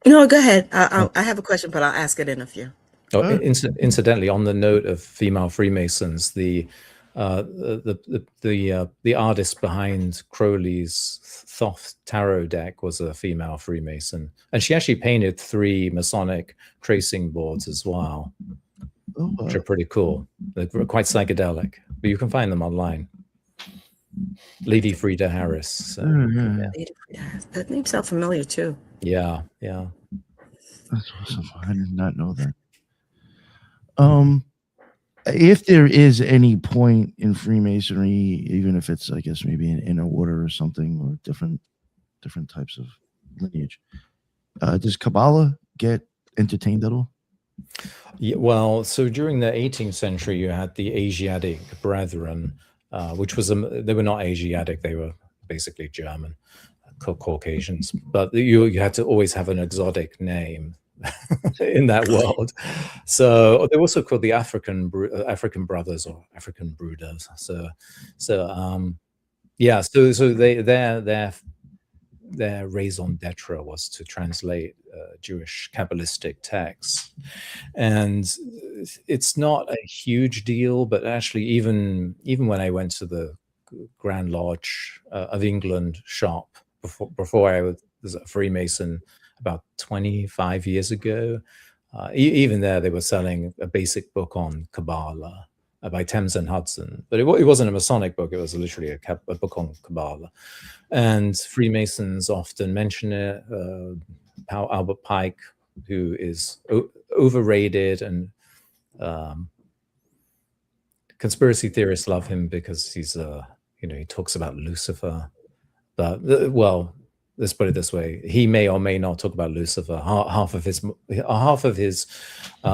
No, go ahead. I have a question, but I'll ask it in a few. Oh, incidentally, on the note of female Freemasons, the artist behind Crowley's Thoth tarot deck was a female Freemason, and she actually painted 3 Masonic tracing boards as well, which are pretty cool. They're quite psychedelic, but you can find them online. Lady Frida Harris. So, yeah. Lady Frida Harris. That name sounds familiar too. Yeah. That's awesome. I did not know that. If there is any point in Freemasonry, even if it's, I guess, maybe an inner order or something, or different types of lineage, does Kabbalah get entertained at all? Yeah, well, so during the 18th century, you had the Asiatic Brethren, which was they were not Asiatic; they were basically German, Caucasians. But you had to always have an exotic name in that world. So they're also called the African Brothers or African Brooders. So their raison d'etre was to translate Jewish Kabbalistic texts, and it's not a huge deal. But actually, even when I went to the Grand Lodge of England shop before I was a Freemason about 25 years ago, even there they were selling a basic book on Kabbalah by Thames and Hudson, but it wasn't a Masonic book. It was literally a book on Kabbalah, and Freemasons often mention it. Albert Pike, who is overrated, and conspiracy theorists love him because he's he talks about Lucifer, but let's put it this way: he may or may not talk about Lucifer. Half of his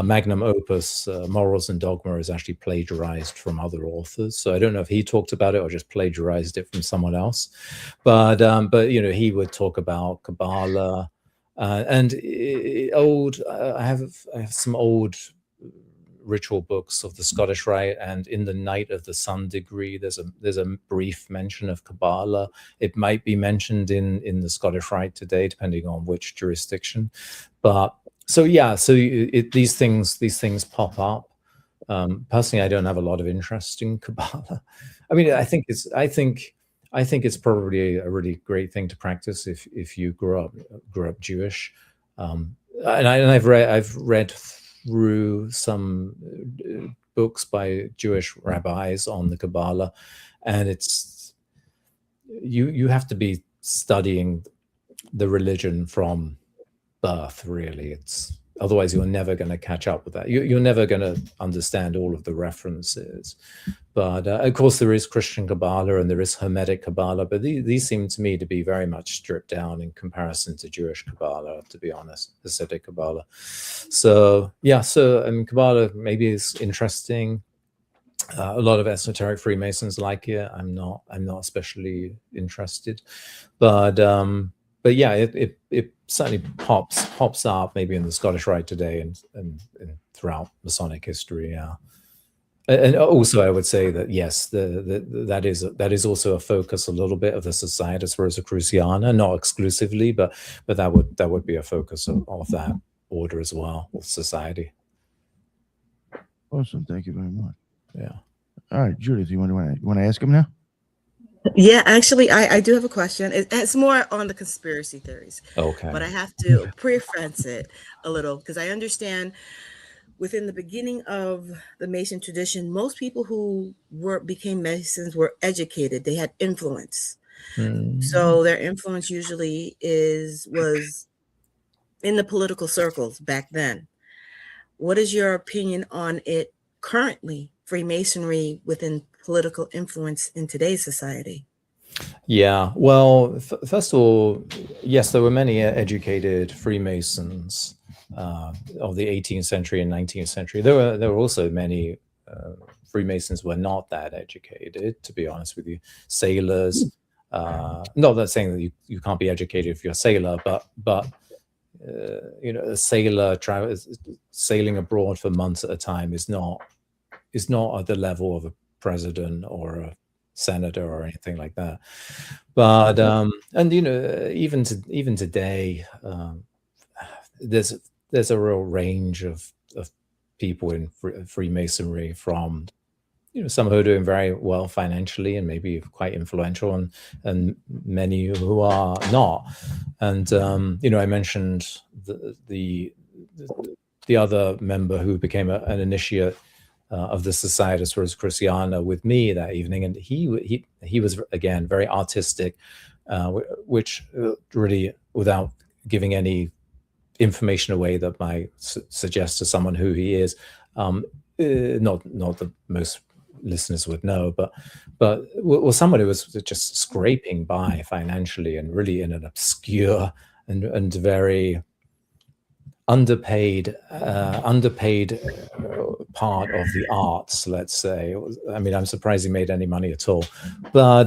magnum opus, Morals and Dogma, is actually plagiarized from other authors. So I don't know if he talked about it or just plagiarized it from someone else. But he would talk about Kabbalah and I have some old ritual books of the Scottish Rite, and in the Night of the Sun degree, there's a brief mention of Kabbalah. It might be mentioned in the Scottish Rite today, depending on which jurisdiction. But these things pop up. Personally, I don't have a lot of interest in Kabbalah. I mean, I think it's probably a really great thing to practice if you grew up Jewish. And I've read through some books by Jewish rabbis on the Kabbalah, and it's you have to be studying the religion from birth, really. Otherwise you're never going to catch up with that. You're never going to understand all of the references. But of course there is Christian Kabbalah and there is Hermetic Kabbalah, but these seem to me to be very much stripped down in comparison to Jewish Kabbalah, to be honest, Hasidic Kabbalah. So Kabbalah maybe is interesting. A lot of esoteric Freemasons like it. I'm not especially interested, but yeah, it certainly pops up maybe in the Scottish Rite today and throughout Masonic history. Yeah. And also, I would say that yes, that is also a focus a little bit of the Societas Rosicruciana, not exclusively, but that would be a focus of that order as well, of society. Awesome, thank you very much. Yeah. All right, Judith, you want to ask him now? Yeah, actually, I do have a question. It's more on the conspiracy theories. Okay. But I have to preference it a little because I understand. Within the beginning of the Mason tradition, most people who became Masons were educated. They had influence. So their influence usually was in the political circles back then. What is your opinion on it currently, Freemasonry within political influence in today's society? Yeah, well, first of all, yes, there were many educated Freemasons of the 18th century and 19th century. There were also many Freemasons were not that educated, to be honest with you. Sailors, not that saying that you can't be educated if you're a sailor, but a sailor sailing abroad for months at a time is not at the level of a president or a senator or anything like that. But and even today, there's a real range of people in Freemasonry, from some who are doing very well financially and maybe quite influential, and many who are not. And I mentioned the other member who became an initiate of the Societas Rosicruciana with me that evening, and he was again very artistic, which really, without giving any information away that might suggest to someone who he is, not that most listeners would know, but was someone who was just scraping by financially and really in an obscure and very underpaid part of the arts, let's say. I mean, I'm surprised he made any money at all. But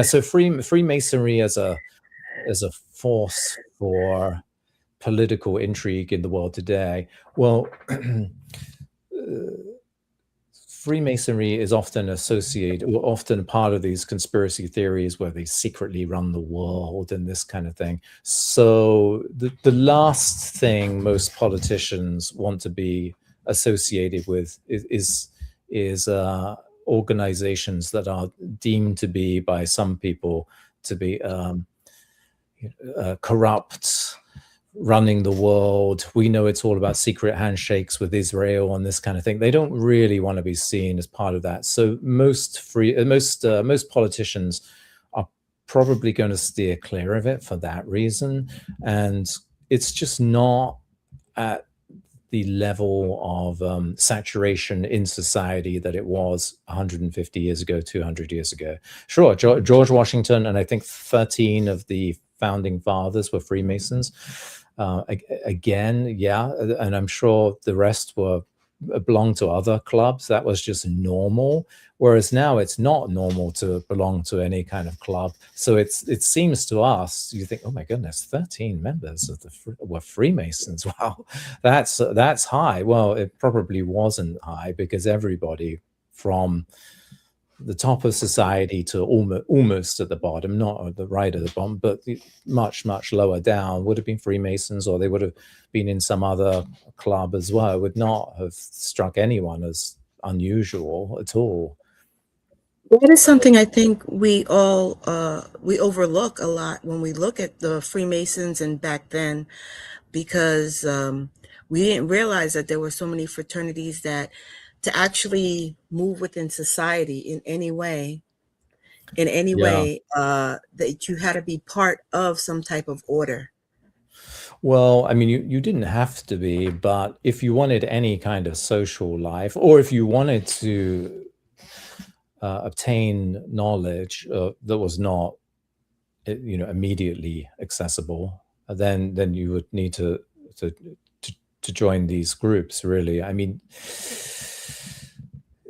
so Freemasonry as a force for political intrigue in the world today. Well, Freemasonry is often associated, or often part of these conspiracy theories where they secretly run the world and this kind of thing. So the last thing most politicians want to be associated with is organizations that are deemed to be, by some people, to be corrupt, running the world. We know it's all about secret handshakes with Israel and this kind of thing. They don't really want to be seen as part of that. So most politicians are probably going to steer clear of it for that reason. And it's just not at the level of saturation in society that it was 150 years ago, 200 years ago. Sure, George Washington and I think 13 of the founding fathers were Freemasons. Again, yeah, and I'm sure the rest belonged to other clubs. That was just normal. Whereas now it's not normal to belong to any kind of club. So it seems to us, you think, oh my goodness, 13 members were Freemasons. Wow, that's high. Well, it probably wasn't high, because everybody from the top of society to almost at the bottom, not at the right of the bottom, but much, much lower down, would have been Freemasons, or they would have been in some other club as well. It would not have struck anyone as unusual at all. That is something I think we all we overlook a lot when we look at the Freemasons and back then, because we didn't realize that there were so many fraternities that to actually move within society in any way, that you had to be part of some type of order. Well, I mean, you didn't have to be, but if you wanted any kind of social life, or if you wanted to obtain knowledge that was not, immediately accessible, then you would need to join these groups. Really, I mean,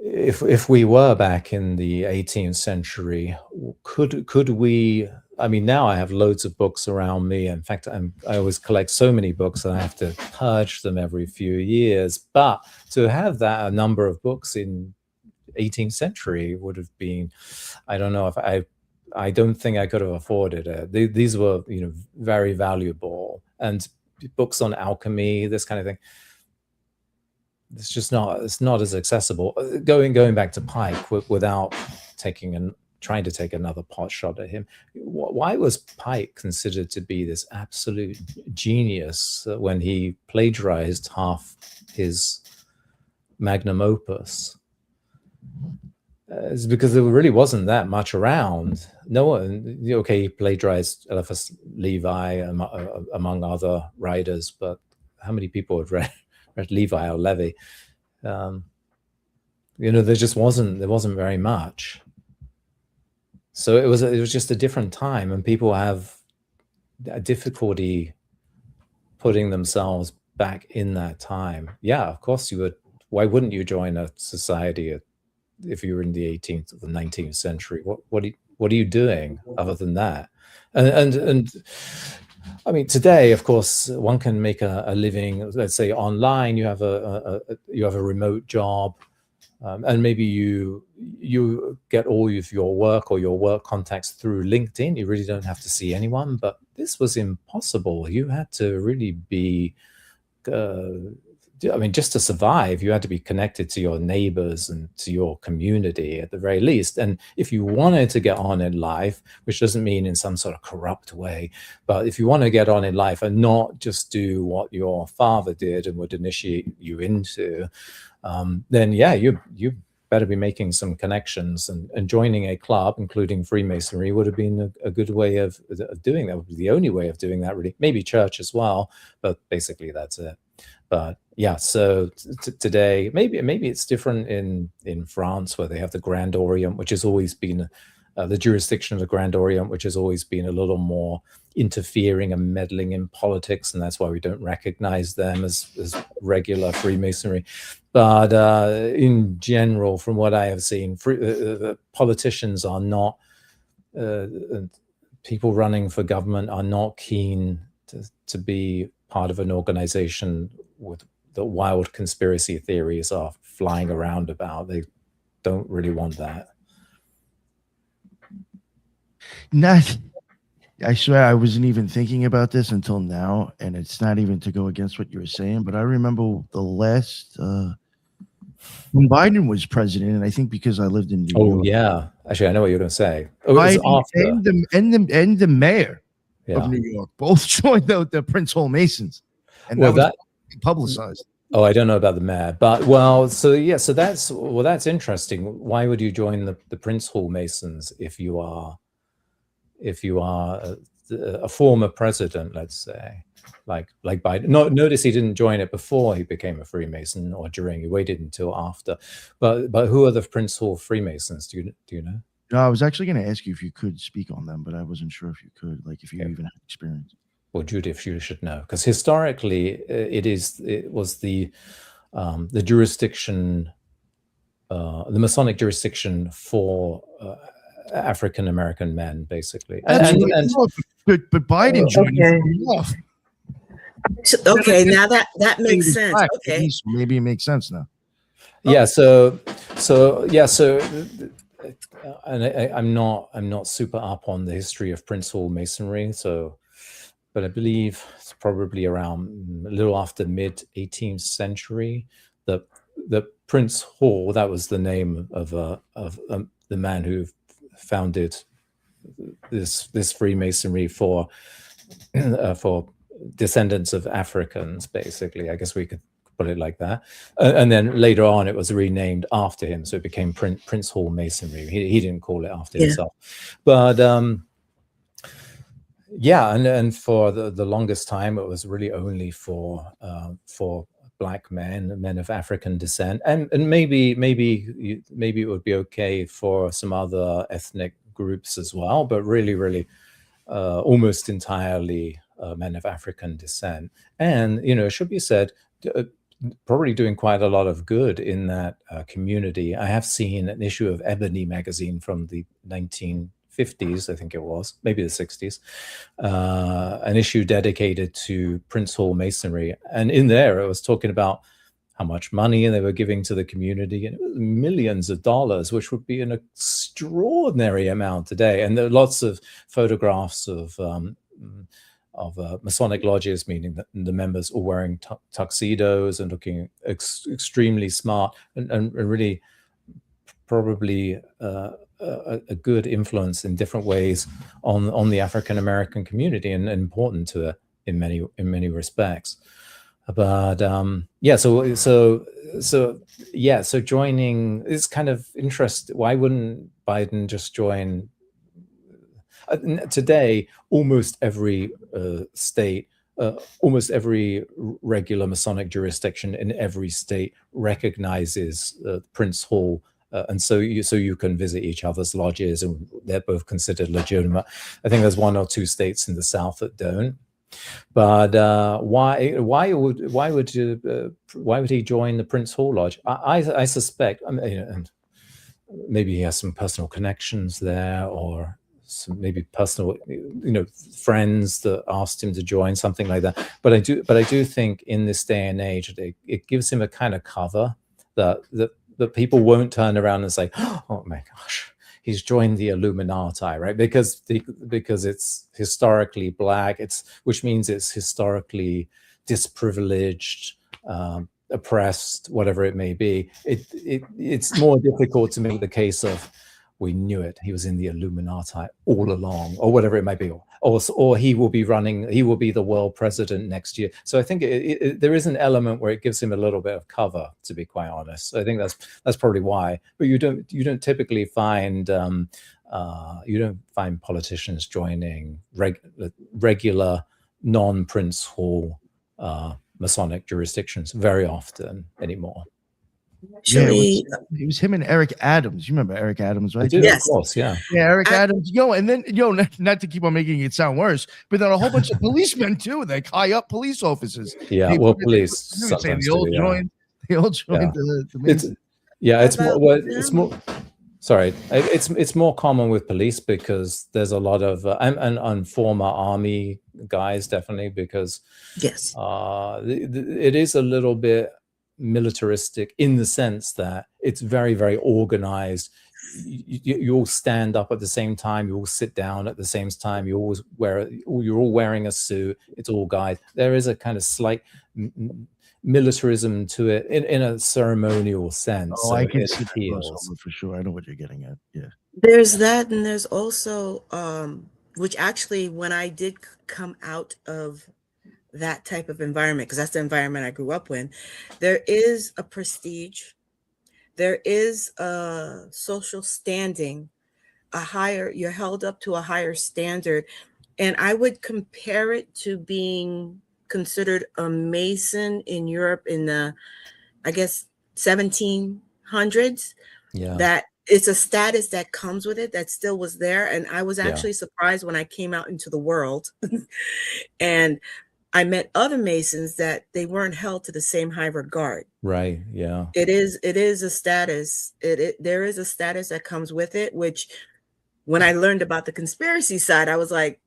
if we were back in the 18th century, could we? I mean, now I have loads of books around me. In fact, I always collect so many books that I have to purge them every few years. But to have a number of books in 18th century would have been, I don't know, if I don't think I could have afforded it. These were, very valuable, and books on alchemy, this kind of thing. It's not as accessible. Going back to Pike without trying to take another pot shot at him. Why was Pike considered to be this absolute genius when he plagiarized half his magnum opus? It's because there really wasn't that much around. No one, he plagiarized Eliphas Levi among other writers, but how many people had read Levi or Levy? There wasn't very much. So it was just a different time, and people have a difficulty putting themselves back in that time. Yeah, of course you would. Why wouldn't you join a society if you were in the 18th or the 19th century. What are you doing other than that? And I mean, today, of course, one can make a living. Let's say online, you have a remote job, and maybe you get all of your work or your work contacts through LinkedIn. You really don't have to see anyone. But this was impossible. You had to really be. I mean, just to survive, you had to be connected to your neighbors and to your community at the very least. And if you wanted to get on in life, which doesn't mean in some sort of corrupt way, but if you want to get on in life and not just do what your father did and would initiate you into, then yeah, you better be making some connections, and joining a club, including Freemasonry, would have been a good way of doing that. Would be the only way of doing that, really. Maybe church as well, but basically that's it. But yeah, so today, maybe it's different in France, where they have the Grand Orient, which has always been the jurisdiction of the Grand Orient, which has always been a little more interfering and meddling in politics, and that's why we don't recognize them as regular Freemasonry. But in general, from what I have seen, politicians are not, people running for government are not keen to be part of an organization with the wild conspiracy theories are flying around about. They don't really want that. I swear I wasn't even thinking about this until now, and it's not even to go against what you were saying, but I remember the last when Biden was president, and I think because I lived in New York. Oh yeah, actually, I know what you're going to say. Oh, Biden and the mayor of New York both joined the Prince Hall Masons, and that was publicized. Oh, I don't know about the mayor, but well, so yeah, so that's interesting. Why would you join the Prince Hall Masons if you are a former president, let's say, like Biden? Notice he didn't join it before he became a Freemason or during. He waited until after. But who are the Prince Hall Freemasons? Do you know? No, I was actually going to ask you if you could speak on them, but I wasn't sure if you could, like if you even had experience. Well, Judith, you should know, because historically it was the jurisdiction, the Masonic jurisdiction for African American men, basically. But Biden joined it. Okay, now that makes sense. Okay, maybe it makes sense now. Yeah. And I'm not super up on the history of Prince Hall Masonry, but I believe it's probably around a little after mid 18th century. The Prince Hall, that was the name of the man who founded this Freemasonry for descendants of Africans, basically. I guess we could put it like that. And then later on, it was renamed after him, so it became Prince Hall Masonry. He didn't call it after himself, but yeah, and for the longest time, it was really only for Black men of African descent, and maybe it would be okay for some other ethnic groups as well, but really almost entirely men of African descent. And it should be said, probably doing quite a lot of good in that community. I have seen an issue of Ebony magazine from the 1950s, I think it was, maybe the 60s, an issue dedicated to Prince Hall Masonry. And in there, it was talking about how much money they were giving to the community, and it was millions of dollars, which would be an extraordinary amount today. And there are lots of photographs of Masonic lodges, meaning that the members all wearing tuxedos and looking extremely smart, and really probably a good influence in different ways on the African American community, and important to it in many respects. But yeah, so joining is kind of interesting. Why wouldn't Biden just join? Today, almost every state, almost every regular Masonic jurisdiction in every state recognizes Prince Hall, and so you can visit each other's lodges, and they're both considered legitimate. I think there's one or two states in the South that don't. But why would he join the Prince Hall Lodge? I suspect. I mean, and maybe he has some personal connections there, or some maybe personal, friends that asked him to join, something like that. But I do think in this day and age, it gives him a kind of cover that people won't turn around and say, "Oh my gosh, he's joined the Illuminati," right? Because it's historically black, which means it's historically disprivileged, oppressed, whatever it may be. It's more difficult to make the case of, we knew it, he was in the Illuminati all along, or whatever it might be, or he will be the world president next year. So I think there is an element where it gives him a little bit of cover, to be quite honest. So I think that's probably why. But you don't typically find politicians joining regular non-Prince Hall Masonic jurisdictions very often anymore. Actually, it was him and Eric Adams. You remember Eric Adams, right? Yes. Of course, yeah. Yeah, Eric Adams. And then not to keep on making it sound worse, but then a whole bunch of policemen too, like high up police officers. Yeah, police sometimes they all joined. They all joined the Masons. It's more. Sorry, it's more common with police because there's a lot of and former army guys, definitely, because yes, it is a little bit militaristic in the sense that it's very, very organized. You all stand up at the same time, you all sit down at the same time, you're all wearing a suit, it's all guys. There is a kind of slight militarism to it in a ceremonial sense. Oh, so I can see that for sure. I know what you're getting at. Yeah, there's that, and there's also which actually, when I did come out of that type of environment, because that's the environment I grew up in, there is a prestige, there is a social standing, you're held up to a higher standard. And I would compare it to being considered a Mason in Europe in the, I guess, 1700s. Yeah. That it's a status that comes with it that still was there. And I was actually surprised when I came out into the world and I met other Masons that they weren't held to the same high regard. Right. Yeah. It is a status. There is a status that comes with it, which when I learned about the conspiracy side, I was like,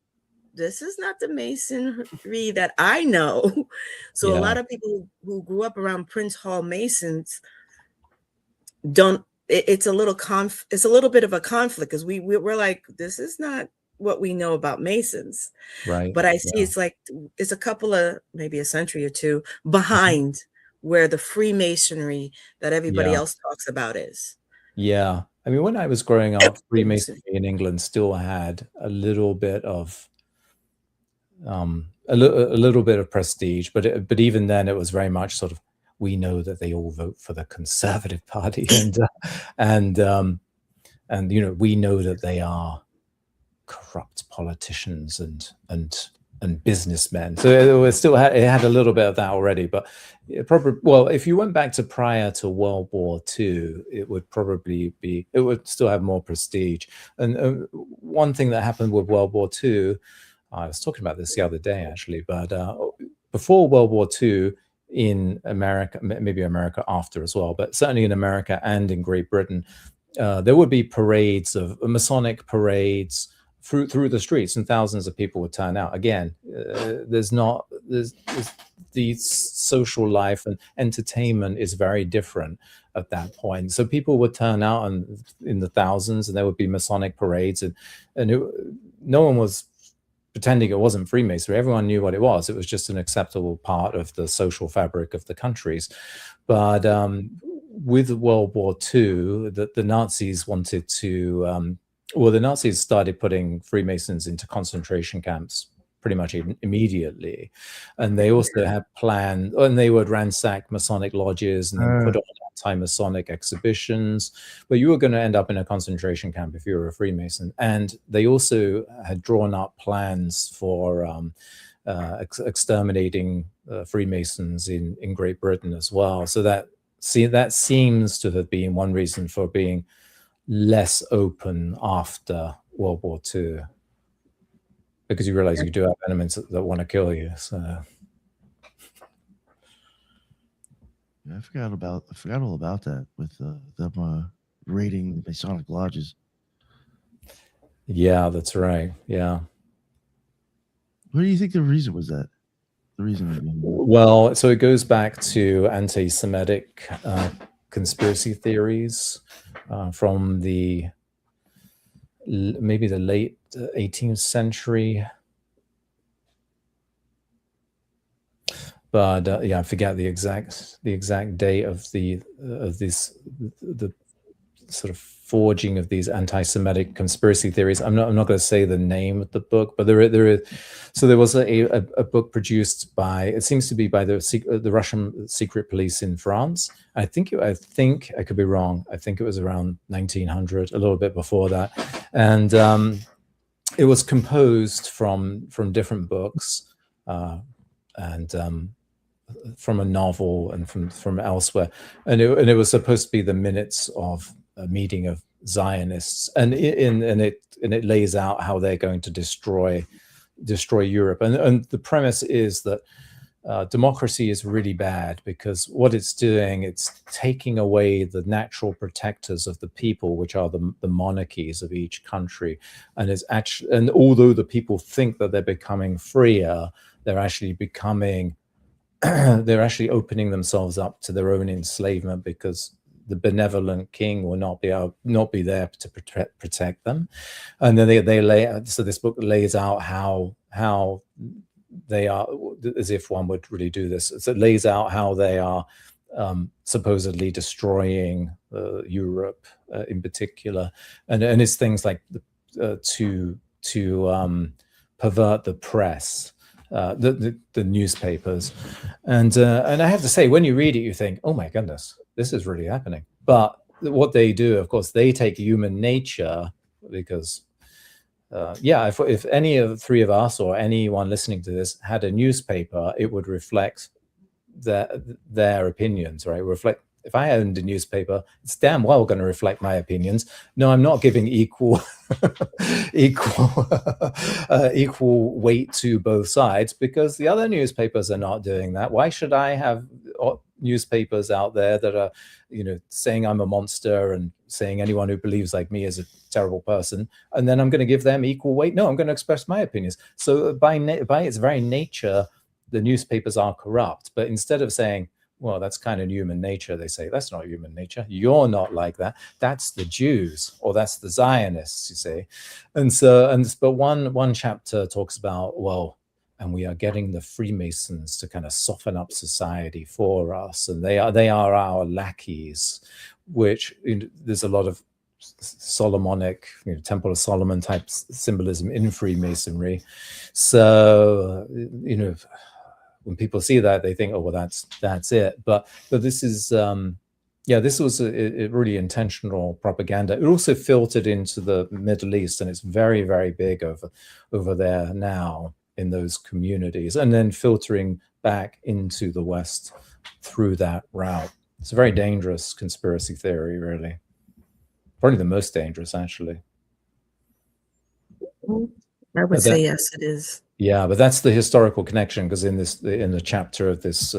this is not the Masonry that I know. So a lot of people who grew up around Prince Hall Masons it's a little bit of a conflict, because we're like, this is not what we know about Masons, right? But I see it's a couple of, maybe a century or two behind where the Freemasonry that everybody else talks about is. Yeah, I mean, when I was growing up, Freemasonry in England still had a little bit of prestige, but even then, it was very much sort of, we know that they all vote for the Conservative Party, and we know that they are corrupt politicians and businessmen. So it had a little bit of that already, but if you went back to prior to World War II, it would still have more prestige. And one thing that happened with World War II, I was talking about this the other day actually, but before World War II in America, maybe America after as well, but certainly in America and in Great Britain, there would be parades of Masonic parades through the streets, and thousands of people would turn out. Again, there's the social life and entertainment is very different at that point. So people would turn out in the thousands, and there would be Masonic parades, and no one was pretending it wasn't Freemasonry. Everyone knew what it was. It was just an acceptable part of the social fabric of the countries. But with World War II, the Nazis wanted to the Nazis started putting Freemasons into concentration camps pretty much immediately. And they also had planned, and they would ransack Masonic lodges and then put on anti-Masonic exhibitions. But you were going to end up in a concentration camp if you were a Freemason. And they also had drawn up plans for exterminating Freemasons in Great Britain as well. So that seems to have been one reason for being less open after World War II, because you realize you do have elements that want to kill you. So I forgot all about that with them raiding the Masonic lodges. Yeah, that's right. Yeah. What do you think the reason was that? The reason being that? Well, so it goes back to anti-Semitic conspiracy theories from maybe the late 18th century. But yeah, I forget the exact date of the sort of forging of these anti-Semitic conspiracy theories. I'm not going to say the name of the book, but there was a book produced by, it seems to be by the Russian secret police in France. I think I could be wrong. I think it was around 1900, a little bit before that, and it was composed from different books and from a novel and from elsewhere, and it was supposed to be the minutes of a meeting of Zionists, and it lays out how they're going to destroy Europe, and the premise is that democracy is really bad because what it's doing, it's taking away the natural protectors of the people, which are the monarchies of each country, and it's actually, and although the people think that they're becoming freer, they're actually becoming they're actually opening themselves up to their own enslavement because the benevolent king will not be there to protect them. And then they lay, so this book lays out how they are, as if one would really do this. So it lays out how they are supposedly destroying Europe in particular, and it's things like to pervert the press. The newspapers, and I have to say, when you read it, you think, oh my goodness, this is really happening. But what they do, of course, they take human nature, because if any of the three of us or anyone listening to this had a newspaper, it would reflect their opinions, right? If I owned a newspaper, it's damn well going to reflect my opinions. No, I'm not giving equal weight to both sides, because the other newspapers are not doing that. Why should I have newspapers out there that are, saying I'm a monster and saying anyone who believes like me is a terrible person, and then I'm going to give them equal weight? No, I'm going to express my opinions. So by its very nature, the newspapers are corrupt. But instead of saying, well, that's kind of human nature, they say, that's not human nature. You're not like that. That's the Jews, or that's the Zionists, you see. But one chapter talks about, well, and we are getting the Freemasons to kind of soften up society for us, and they are our lackeys, which, there's a lot of Solomonic, Temple of Solomon type symbolism in Freemasonry. So, when people see that, they think, oh, well, that's it. But this is, this was a really intentional propaganda. It also filtered into the Middle East, and it's very, very big over there now in those communities, and then filtering back into the West through that route. It's a very dangerous conspiracy theory, really. Probably the most dangerous, actually. I would say yes, it is. Yeah, but that's the historical connection, because in the chapter of this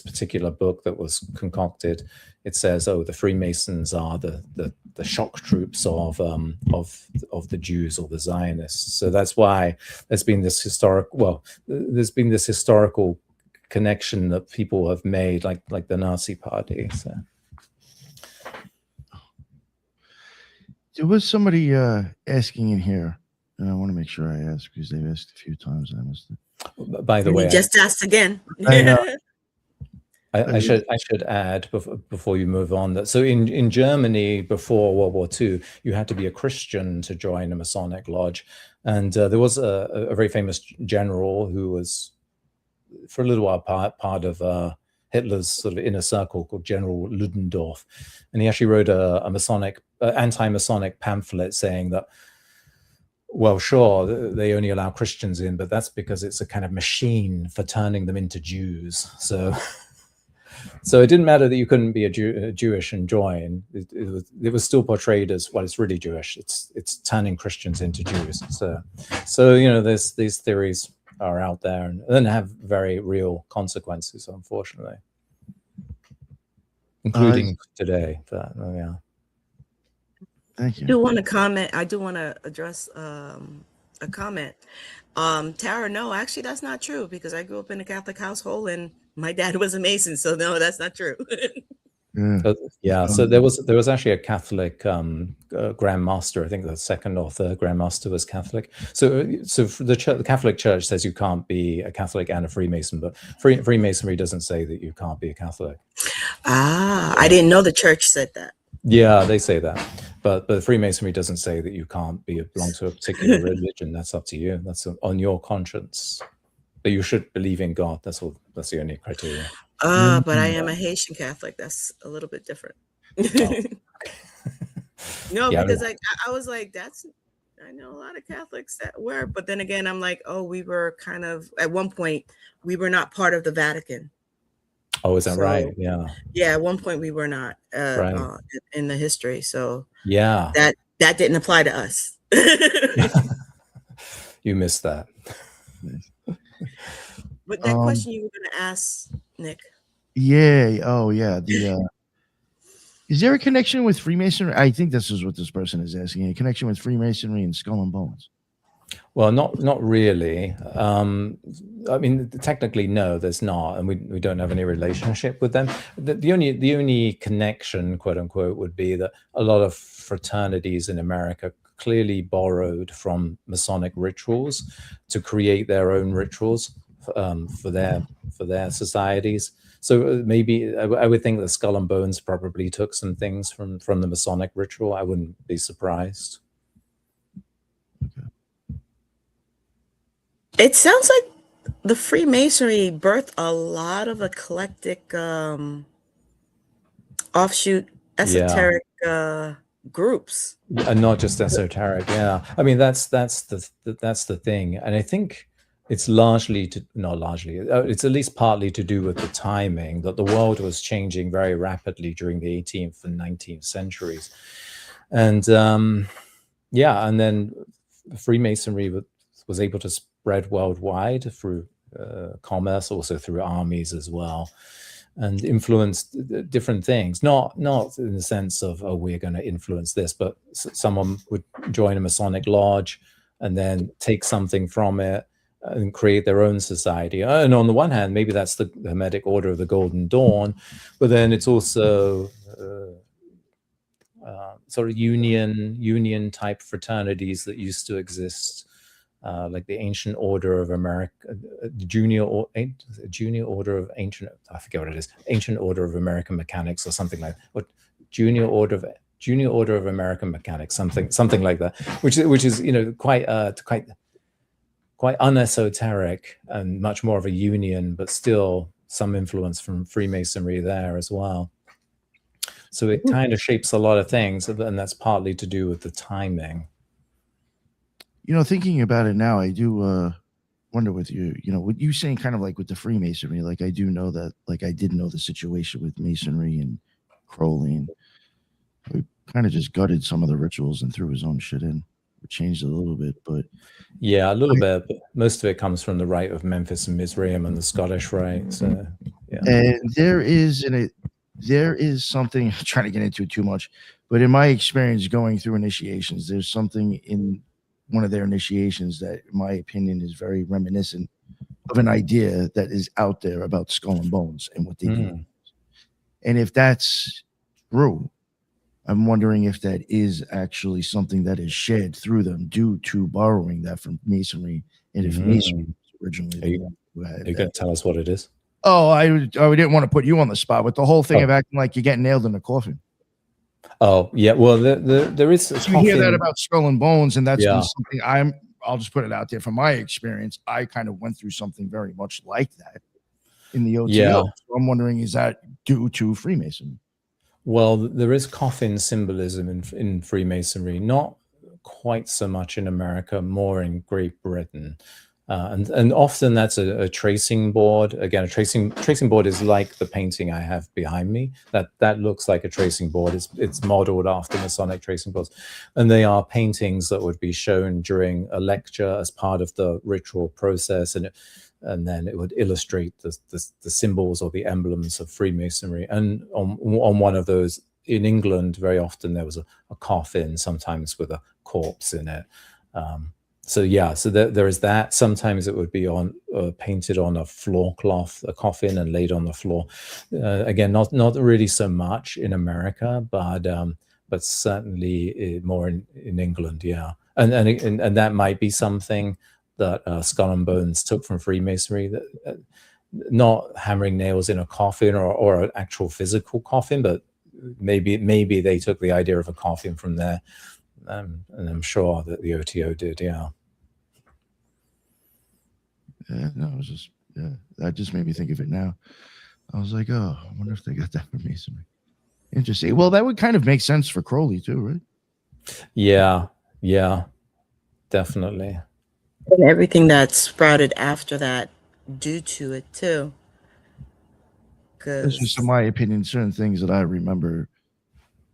particular book that was concocted, it says, oh, the Freemasons are the shock troops of the Jews or the Zionists. So that's why there's been this historical connection that people have made, like the Nazi Party. So there was somebody asking in here, and I want to make sure I ask, because they've asked a few times and I missed it. By the way, you just asked again. I should add before you move on that, so in Germany before World War II, you had to be a Christian to join a Masonic lodge, and there was a very famous general who was, for a little while, part of Hitler's sort of inner circle, called General Ludendorff, and he actually wrote a Masonic anti-Masonic pamphlet saying that, well, sure, they only allow Christians in, but that's because it's a kind of machine for turning them into Jews. So it didn't matter that you couldn't be Jewish and join. It was still portrayed as, well, it's really Jewish. It's turning Christians into Jews. So these theories are out there and have very real consequences, unfortunately, including today. Yeah. Thank I you. do want to comment. I do want to address a comment. Tara, no, actually, that's not true because I grew up in a Catholic household and my dad was a Mason. So no, that's not true. Yeah. Yeah, so there was actually a Catholic Grand Master. I think the second or third Grand Master was Catholic. So the Catholic Church says you can't be a Catholic and a Freemason, but Freemasonry doesn't say that you can't be a Catholic. I didn't know the church said that. Yeah, they say that, but Freemasonry doesn't say that you can't belong to a particular religion. That's up to you. That's on your conscience. But you should believe in God. That's all. That's the only criteria. But I am a Haitian Catholic. That's a little bit different. Oh. No, Yeah, because I was like, I know a lot of Catholics that were, but then again, I'm like, oh, we were kind of, at one point, we were not part of the Vatican. oh, is that So, right? Yeah, yeah, at one point we were not right. in the history. So Yeah, that didn't apply to us. you missed that. But that question you were going to ask, Nick. Yeah. Oh, yeah. Is there a connection with Freemasonry? I think this is what this person is asking. A connection with Freemasonry and Skull and Bones? Well, not really. I mean, technically, no, there's not, and we don't have any relationship with them. The only connection, quote unquote, would be that a lot of fraternities in America clearly borrowed from Masonic rituals to create their own rituals for their societies. So maybe I would think that Skull and Bones probably took some things from the Masonic ritual. I wouldn't be surprised. Okay. It sounds like the Freemasonry birthed a lot of eclectic offshoot esoteric groups. And not just esoteric. Yeah, I mean that's the thing, and I think it's it's at least partly to do with the timing, that the world was changing very rapidly during the 18th and 19th centuries, and and then Freemasonry was able to spread worldwide through commerce, also through armies as well, and influenced different things. Not in the sense of, oh, we're going to influence this, but someone would join a Masonic lodge and then take something from it and create their own society. And on the one hand, maybe that's the Hermetic Order of the Golden Dawn, but then it's also sort of union type fraternities that used to exist, like the Ancient Order of America, Junior Order of Ancient, I forget what it is, Ancient Order of American Mechanics or something like that. What Junior Order of American Mechanics, something like that, which is quite unesoteric and much more of a union, but still some influence from Freemasonry there as well. So it kind of shapes a lot of things, and that's partly to do with the timing. Thinking about it now, I do wonder with you, what you saying kind of like with the Freemasonry, like I do know that, like I did know the situation with Masonry and Crowley, and we kind of just gutted some of the rituals and threw his own shit in. We changed it a little bit, but yeah, a little bit, but most of it comes from the rite of Memphis and Mizraim and the Scottish rite. So yeah. And there is something, I'm trying to get into it too much, but in my experience going through initiations, there's something in one of their initiations that, in my opinion, is very reminiscent of an idea that is out there about Skull and Bones and what they do. And if that's true, I'm wondering if that is actually something that is shared through them due to borrowing that from Masonry, and if Masonry originally. Are you going to tell us what it is? Oh, I didn't want to put you on the spot with the whole thing of acting like you're getting nailed in a coffin. Oh, yeah. Well, there is. You hear that about Skull and Bones, and that's been something I'll just put it out there from my experience. I kind of went through something very much like that in the OTO. Yeah. So I'm wondering, is that due to Freemasonry? Well, there is coffin symbolism in Freemasonry, not quite so much in America, more in Great Britain. And often that's a tracing board. Again, a tracing board is like the painting I have behind me. That looks like a tracing board. It's modeled after Masonic tracing boards, and they are paintings that would be shown during a lecture as part of the ritual process, and then it would illustrate the symbols or the emblems of Freemasonry. And on one of those in England, very often there was a coffin, sometimes with a corpse in it. So yeah, so there is that. Sometimes it would be on painted on a floor cloth, a coffin, and laid on the floor. Again, not really so much in America, but certainly more in England. Yeah, and that might be something that Skull and Bones took from Freemasonry. That not hammering nails in a coffin or an actual physical coffin, but maybe they took the idea of a coffin from there. And I'm sure that the OTO did, yeah. Yeah, no, it was just, yeah, that just made me think of it now. I was like, oh, I wonder if they got that from Masonry. Interesting. Well, that would kind of make sense for Crowley too, right? Yeah, definitely. And everything that sprouted after that due to it too. It's just in my opinion, certain things that I remember,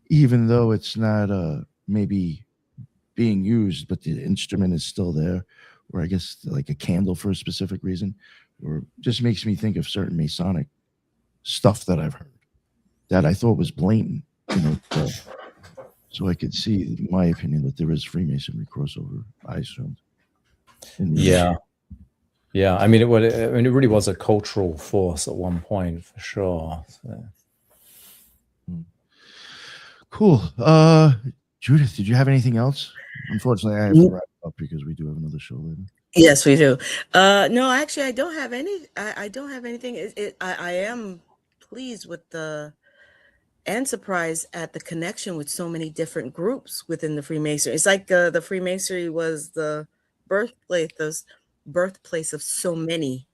even though it's not maybe being used, but the instrument is still there, or I guess like a candle for a specific reason, or just makes me think of certain Masonic stuff that I've heard that I thought was blatant, so I could see, in my opinion, that there is Freemasonry crossover, I assumed. Yeah. I mean, it really was a cultural force at one point, for sure. So. Cool. Judith, did you have anything else? Unfortunately, I have to wrap up because we do have another show later. Yes, we do. No, actually, I don't have any. I don't have anything. I am pleased with and surprised at the connection with so many different groups within the Freemasonry. It's like the Freemasonry was the birthplace of so many.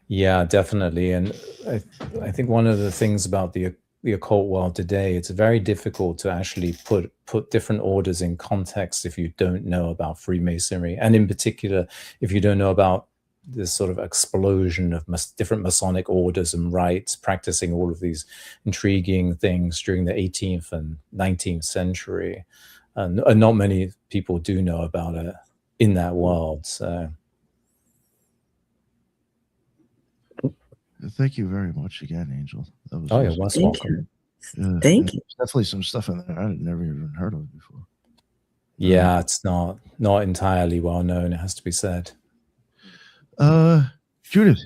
Yeah, definitely. And I think one of the things about the occult world today, it's very difficult to actually put different orders in context if you don't know about Freemasonry, and in particular if you don't know about this sort of explosion of different Masonic orders and rites practicing all of these intriguing things during the 18th and 19th century. And not many people do know about it in that world. So thank you very much again, Angel. That was you're most welcome. Yeah, Thank you. Definitely some stuff in there I had never even heard of before. Yeah, it's not entirely well known, it has to be said. Judith,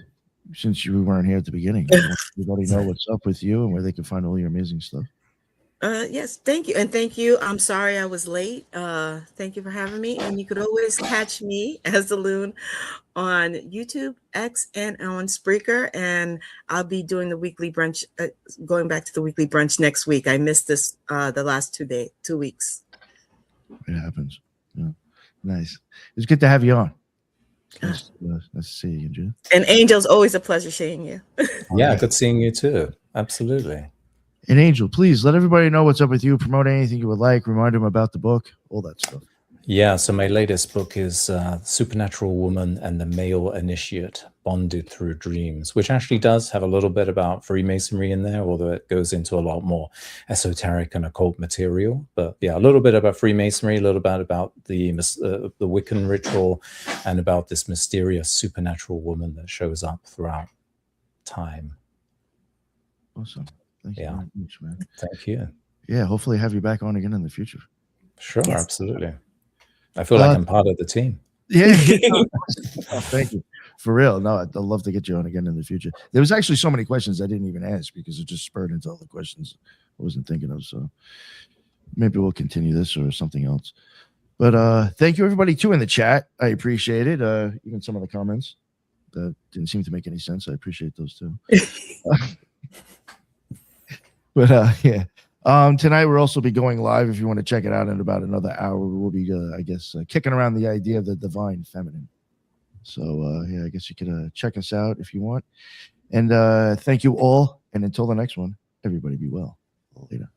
since you weren't here at the beginning, everybody know what's up with you and where they can find all your amazing stuff. Yes, thank you. And thank you. I'm sorry I was late. Thank you for having me. And you could always catch me as the Loon on YouTube, X, and on Spreaker. And I'll be doing the weekly brunch, going back to the weekly brunch next week. I missed this the last 2 weeks. It happens. Yeah. Nice. It's good to have you on. Nice to see you, Judith. And Angel's always a pleasure seeing you. Yeah, good seeing you too. Absolutely. And Angel, please let everybody know what's up with you. Promote anything you would like. Remind them about the book, all that stuff. Yeah, so my latest book is Supernatural Woman and the Male Initiate, Bonded Through Dreams, which actually does have a little bit about Freemasonry in there, although it goes into a lot more esoteric and occult material. But yeah, a little bit about Freemasonry, a little bit about the Wiccan ritual, and about this mysterious supernatural woman that shows up throughout time. Awesome. Thank you very much, man. Thank you. Yeah, hopefully have you back on again in the future. Sure, absolutely. I feel like I'm part of the team. Yeah. Thank you. For real. No, I'd love to get you on again in the future. There was actually so many questions I didn't even ask because it just spurred into all the questions I wasn't thinking of. So maybe we'll continue this or something else. But thank you, everybody, too, in the chat. I appreciate it. Even some of the comments that didn't seem to make any sense. I appreciate those, too. But yeah. Tonight we'll also be going live if you want to check it out in about another hour. We'll be, I guess, kicking around the idea of the divine feminine. So yeah, I guess you could check us out if you want. And thank you all. And until the next one, everybody be well. Later.